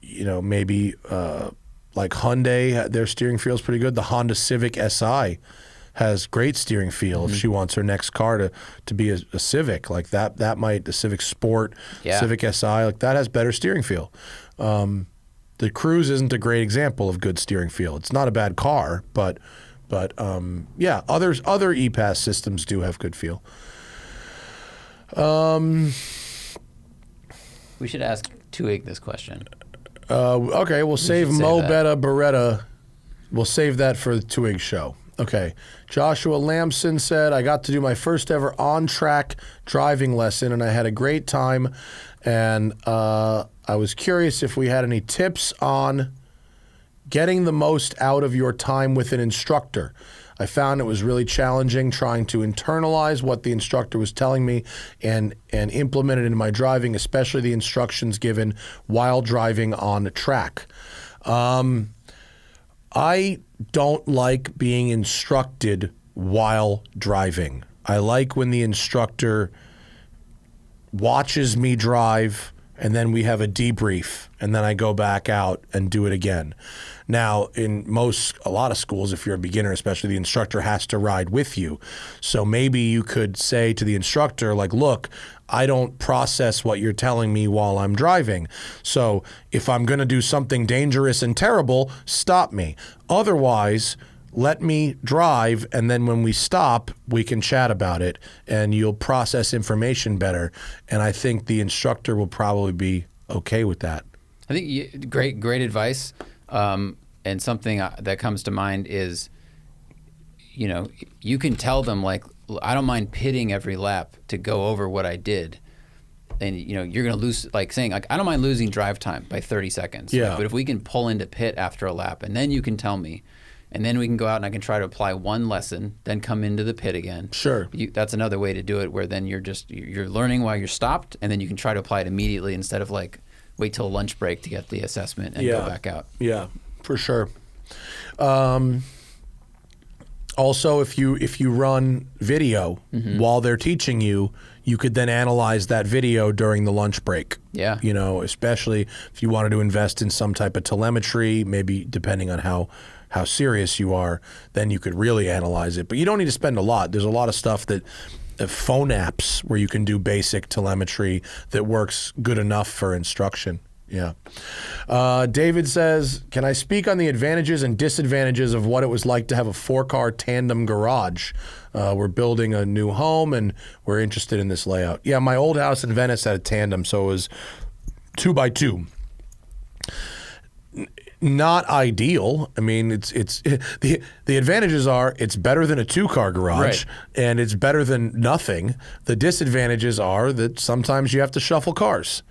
maybe like Hyundai, their steering feel is pretty good. The Honda Civic SI has great steering feel. If she wants her next car to be a Civic, like that might, the Civic Sport, Civic SI, like that has better steering feel. The Cruise isn't a great example of good steering feel. It's not a bad car, but yeah, other E-Pass systems do have good feel. We should ask Tuig this question. Okay, we'll save Mo Betta Beretta. We'll save that for the Tuig show. Okay. Joshua Lamson said, I got to do my first ever on-track driving lesson, and I had a great time. And I was curious if we had any tips on getting the most out of your time with an instructor. I found it was really challenging trying to internalize what the instructor was telling me and implement it into my driving, especially the instructions given while driving on the track. I don't like being instructed while driving. I like when the instructor watches me drive and then we have a debrief and then I go back out and do it again. Now, in a lot of schools, if you're a beginner, especially, the instructor has to ride with you. So maybe you could say to the instructor, like, look, I don't process what you're telling me while I'm driving. So if I'm going to do something dangerous and terrible, stop me. Otherwise, let me drive, and then when we stop, we can chat about it, and you'll process information better. And I think the instructor will probably be okay with that. I think great advice. And something that comes to mind is, you can tell them, like, I don't mind pitting every lap to go over what I did. And, you're going to lose, like saying, like, I don't mind losing drive time by 30 seconds. Yeah. Like, but if we can pull into pit after a lap, and then you can tell me, and then we can go out and I can try to apply one lesson, then come into the pit again. Sure. That's another way to do it, where then you're learning while you're stopped, and then you can try to apply it immediately instead of, like, wait till lunch break to get the assessment and go back out. Yeah, for sure. Also, if you run video while they're teaching you, you could then analyze that video during the lunch break. Yeah. Especially if you wanted to invest in some type of telemetry, maybe depending on how serious you are, then you could really analyze it. But you don't need to spend a lot. There's a lot of stuff that phone apps where you can do basic telemetry that works good enough for instruction. Yeah. David says, can I speak on the advantages and disadvantages of what it was like to have a 4-car tandem garage? We're building a new home and we're interested in this layout. Yeah, my old house in Venice had a tandem, so it was 2x2. Not ideal. I mean, it's the advantages are it's better than a 2-car garage, and it's better than nothing. The disadvantages are that sometimes you have to shuffle cars,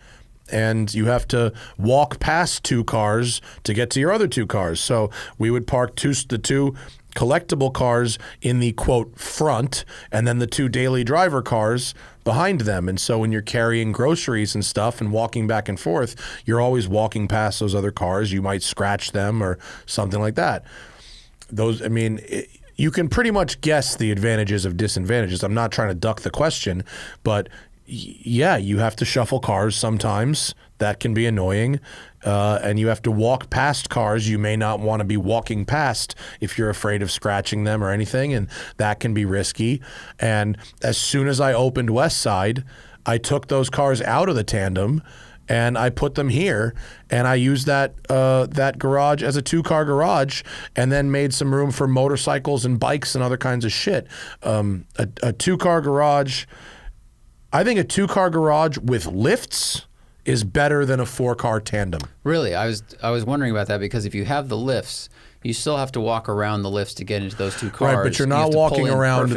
and you have to walk past 2 cars to get to your other 2 cars. So we would park the two collectible cars in the, quote, front, and then the 2 daily driver cars behind them. And so when you're carrying groceries and stuff and walking back and forth, you're always walking past those other cars. You might scratch them or something like that. You can pretty much guess the advantages of disadvantages. I'm not trying to duck the question, but yeah, you have to shuffle cars sometimes. That can be annoying. And you have to walk past cars you may not want to be walking past if you're afraid of scratching them or anything, and that can be risky. And as soon as I opened West Side, I took those cars out of the tandem and I put them here, and I used that garage as a 2-car garage, and then made some room for motorcycles and bikes and other kinds of shit. A 2-car garage, I think a 2-car garage with lifts is better than a 4-car tandem. Really? I was wondering about that, because if you have the lifts, you still have to walk around the lifts to get into those 2 cars. Right, but you're not walking around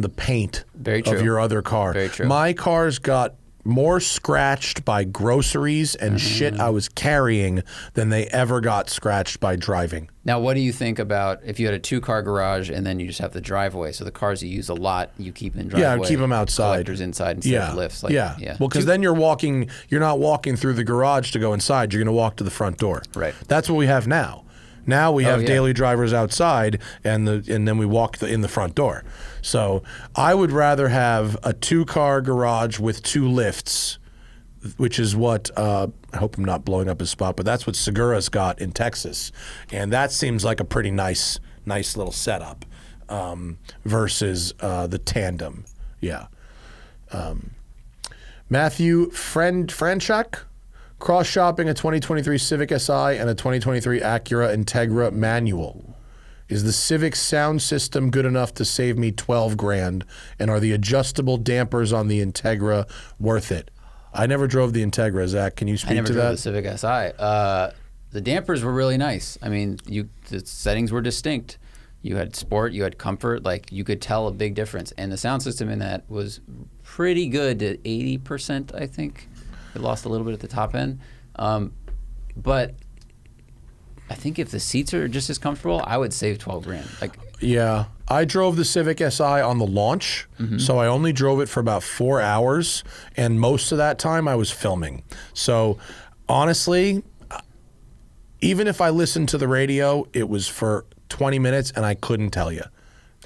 the paint of your other car. Very true. My cars got more scratched by groceries and shit I was carrying than they ever got scratched by driving. Now, what do you think about if you had a 2-car garage and then you just have the driveway? So the cars you use a lot, you keep in driveway. Yeah, keep them outside. Collectors inside instead of lifts. Yeah. Well, because then you're not walking through the garage to go inside. You're going to walk to the front door. Right. That's what we have now. Now we have daily drivers outside, and then we walk in the front door. So I would rather have a 2-car garage with 2 lifts, which is what I hope I'm not blowing up his spot, but that's what Segura's got in Texas, and that seems like a pretty nice little setup. versus the tandem. Yeah. Matthew Franchak, cross-shopping a 2023 Civic SI and a 2023 Acura Integra manual. Is the Civic sound system good enough to save me $12,000? And are the adjustable dampers on the Integra worth it? I never drove the Integra. Zach, can you speak to that? I never drove the Civic SI. The dampers were really nice. I mean, the settings were distinct. You had sport, you had comfort, like you could tell a big difference. And the sound system in that was pretty good to 80%, I think. It lost a little bit at the top end. But I think if the seats are just as comfortable, I would save $12,000. Like, yeah, I drove the Civic Si on the launch, so I only drove it for about 4 hours, and most of that time I was filming. So honestly, even if I listened to the radio, it was for 20 minutes, and I couldn't tell you.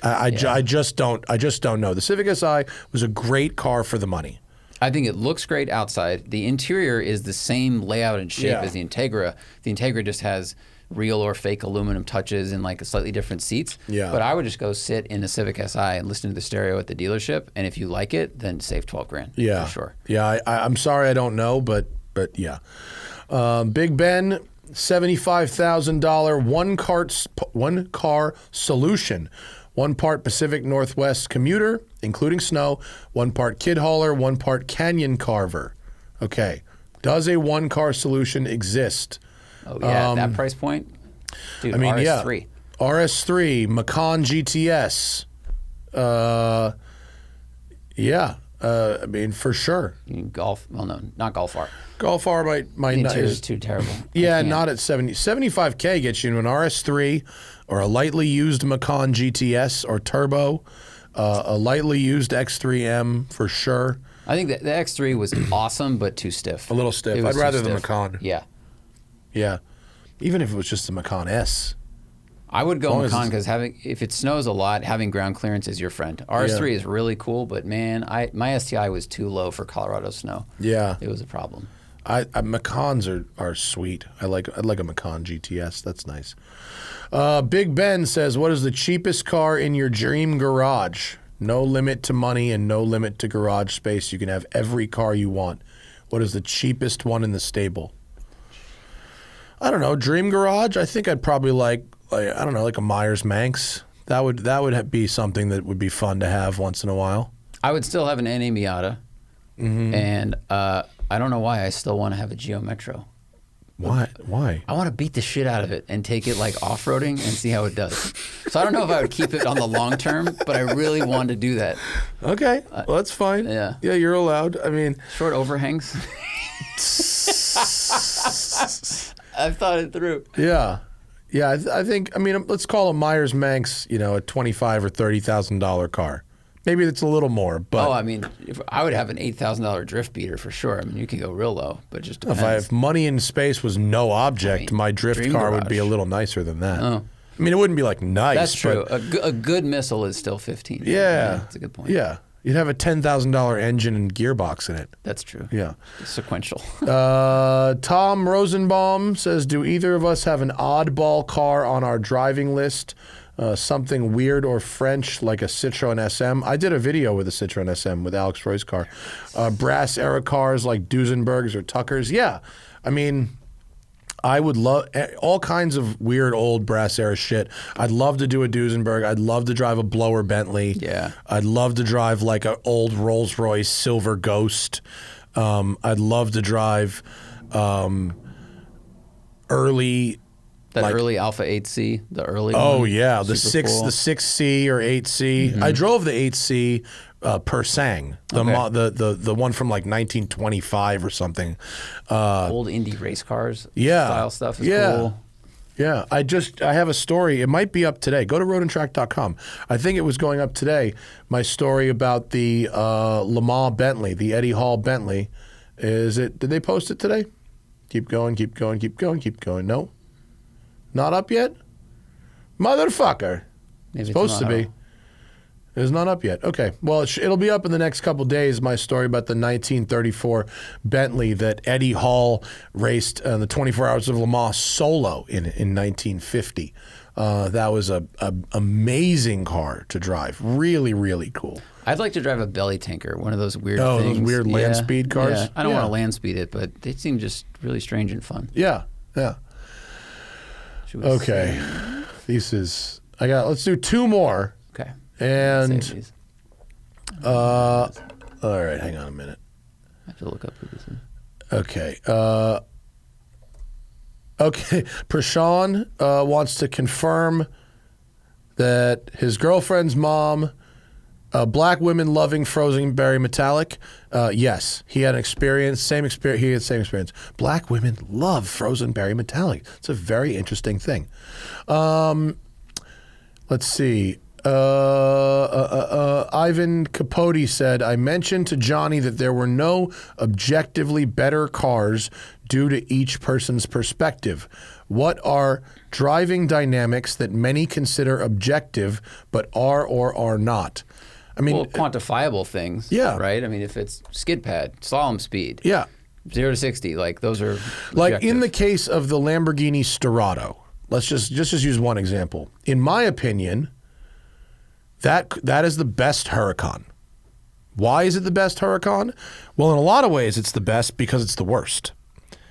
I just don't know. The Civic Si was a great car for the money. I think it looks great outside. The interior is the same layout and shape as the Integra. The Integra just has real or fake aluminum touches and like slightly different seats. Yeah. But I would just go sit in the Civic Si and listen to the stereo at the dealership, and if you like it, then save $12,000. Yeah, for sure. Yeah, I'm sorry I don't know, but yeah. Big Ben, $75,000 one car solution. 1 part Pacific Northwest commuter, including snow, 1 part kid hauler, 1 part canyon carver. Okay. Does a 1-car solution exist? Oh, yeah, at that price point? Dude, I mean, RS3. Yeah. RS3, Macan GTS. Yeah. I mean, for sure. Golf, well, no, not Golf R. Golf R might The not. interior's too terrible. Yeah, not at 70. $75K gets you into an RS3 or a lightly used Macan GTS or Turbo, a lightly used X3M for sure. I think that the X3 was awesome, but too stiff. A little stiff. I'd rather the Macan. Yeah. Yeah. Even if it was just the Macan S. I would go Macan because if it snows a lot, having ground clearance is your friend. RS3 is really cool, but man, my STI was too low for Colorado snow. Yeah. It was a problem. Macans are sweet. I'd like a Macan GTS. That's nice. Big Ben says, what is the cheapest car in your dream garage? No limit to money and no limit to garage space. You can have every car you want. What is the cheapest one in the stable? I don't know. Dream garage? I think I'd probably like I don't know, like a Myers-Manx. That would be something that would be fun to have once in a while. I would still have an NA Miata. And I don't know why I still want to have a Geo Metro. Why? I want to beat the shit out of it and take it like off-roading and see how it does. So I don't know if I would keep it on the long term, but I really want to do that. Okay, well that's fine. Yeah, you're allowed. I mean, short overhangs. I've thought it through. Yeah, I think. I mean, let's call a Myers-Manx, a $25,000 or $30,000 car. Maybe it's a little more, but I mean, if I would have an $8,000 drift beater for sure. I mean, you could go real low, but it just depends. If money in space was no object, my drift car would be a little nicer than that. Oh. I mean, it wouldn't be like nice. That's true. A good missile is still 15. Yeah, that's a good point. Yeah, you'd have a $10,000 engine and gearbox in it. That's true. Yeah, sequential. Tom Rosenbaum says, "Do either of us have an oddball car on our driving list? Something weird or French like a Citroen SM. I did a video with a Citroen SM with Alex Roy's car. Brass era cars like Duesenbergs or Tuckers. Yeah, I mean, I would love all kinds of weird old brass era shit. I'd love to do a Duesenberg. I'd love to drive a blower Bentley. Yeah. I'd love to drive like an old Rolls Royce Silver Ghost. I'd love to drive early. Early Alpha 8C, the early one. Oh yeah, the 6C or 8C. I drove the 8C Persang, the one from like 1925 or something. Old Indy race cars. Style stuff is cool. Yeah, I have a story. It might be up today. Go to roadandtrack.com. I think it was going up today. My story about the Le Mans Bentley, the Eddie Hall Bentley. Did they post it today? Keep going. No. Not up yet? Motherfucker. Maybe supposed to be. It is not up yet. Okay. Well, it'll be up in the next couple days, my story about the 1934 Bentley that Eddie Hall raced the 24 Hours of Le Mans solo in 1950. That was a amazing car to drive. Really, really cool. I'd like to drive a belly tanker, one of those weird things. Those weird land speed cars? Yeah. I don't want to land speed it, but they seem just really strange and fun. Yeah, yeah. Okay. Let's do 2 more. Okay. And, all right, hang on a minute. I have to look up who this is. Okay. Okay. Prashant wants to confirm that his girlfriend's mom, black women loving frozen berry metallic. Yes, he had same experience. Black women love frozen berry metallic. It's a very interesting thing. Let's see. Ivan Capote said, I mentioned to Johnny that there were no objectively better cars due to each person's perspective. What are driving dynamics that many consider objective but are or are not? I mean, quantifiable things. Yeah. Right? I mean, if it's skid pad, slalom speed. Yeah. 0 to 60, like those are objective. Like in the case of the Lamborghini Sterrato, let's just use one example. In my opinion, that is the best Huracan. Why is it the best Huracan? Well, in a lot of ways, it's the best because it's the worst.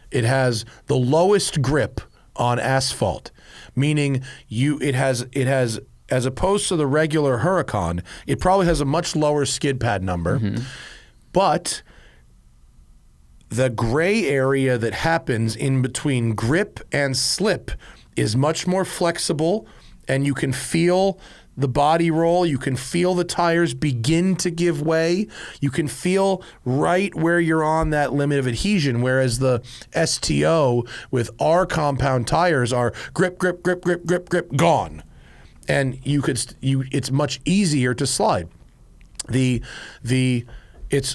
It has the lowest grip on asphalt, meaning it has as opposed to the regular Huracan, it probably has a much lower skid pad number, but the gray area that happens in between grip and slip is much more flexible, and you can feel the body roll. You can feel the tires begin to give way. You can feel right where you're on that limit of adhesion, whereas the STO with our compound tires are grip, grip, grip, grip, grip, grip, gone. And it's much easier to slide. It's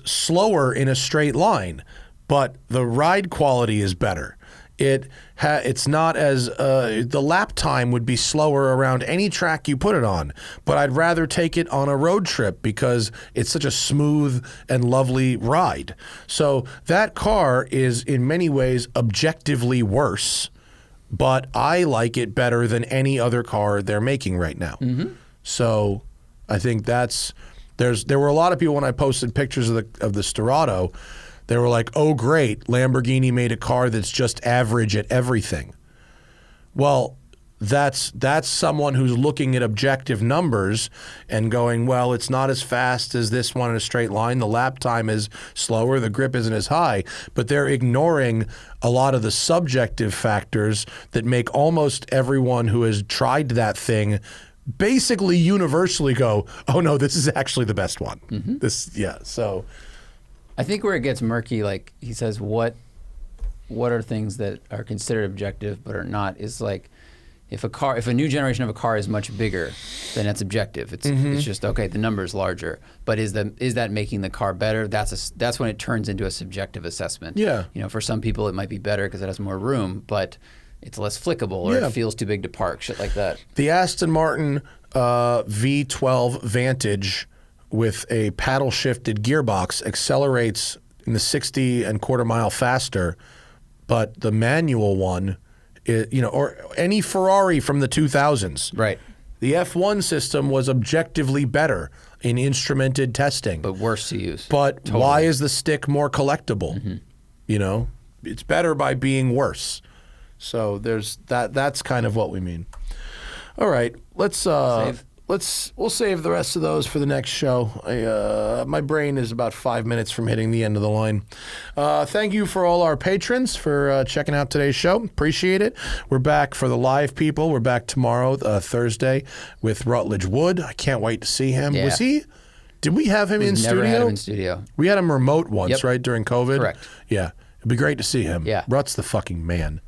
slower in a straight line, but the ride quality is better. It's not as the lap time would be slower around any track you put it on, but I'd rather take it on a road trip because it's such a smooth and lovely ride. So that car is in many ways objectively worse, but I like it better than any other car they're making right now. So I think there were a lot of people when I posted pictures of the Sterrato. They were like, oh, great, Lamborghini made a car that's just average at everything. Well, that's someone who's looking at objective numbers and going, well, it's not as fast as this one in a straight line. The lap time is slower. The grip isn't as high. But they're ignoring a lot of the subjective factors that make almost everyone who has tried that thing basically universally go, oh, no, this is actually the best one. So I think where it gets murky, like he says, what are things that are considered objective but are not, is like if a new generation of a car is much bigger, then it's objective. It's just, okay, the number is larger, but is that making the car better? That's when it turns into a subjective assessment. Yeah. You know, for some people it might be better because it has more room, but it's less flickable or it feels too big to park, shit like that. The Aston Martin V12 Vantage with a paddle-shifted gearbox accelerates in the 60 and quarter mile faster, but the manual one, or any Ferrari from the 2000s. Right. The F1 system was objectively better in instrumented testing. But worse to use. But why is the stick more collectible? It's better by being worse. So there's that's kind of what we mean. All right, we'll save the rest of those for the next show. My brain is about 5 minutes from hitting the end of the line. Thank you for all our patrons for checking out today's show. Appreciate it. We're back for the live people. We're back tomorrow, Thursday, with Rutledge Wood. I can't wait to see him. Yeah. Did we have him in studio? Never had him in studio. We had him remote once, right, during COVID? Correct. Yeah. It'd be great to see him. Yeah. Rut's the fucking man.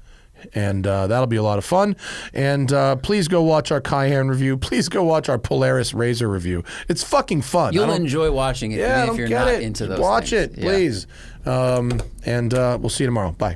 And that'll be a lot of fun. And please go watch our Cayenne review. Please go watch our Polaris Razor review. It's fucking fun. You'll enjoy watching it, even if you're not into those Watch things. it, please. And we'll see you tomorrow. Bye.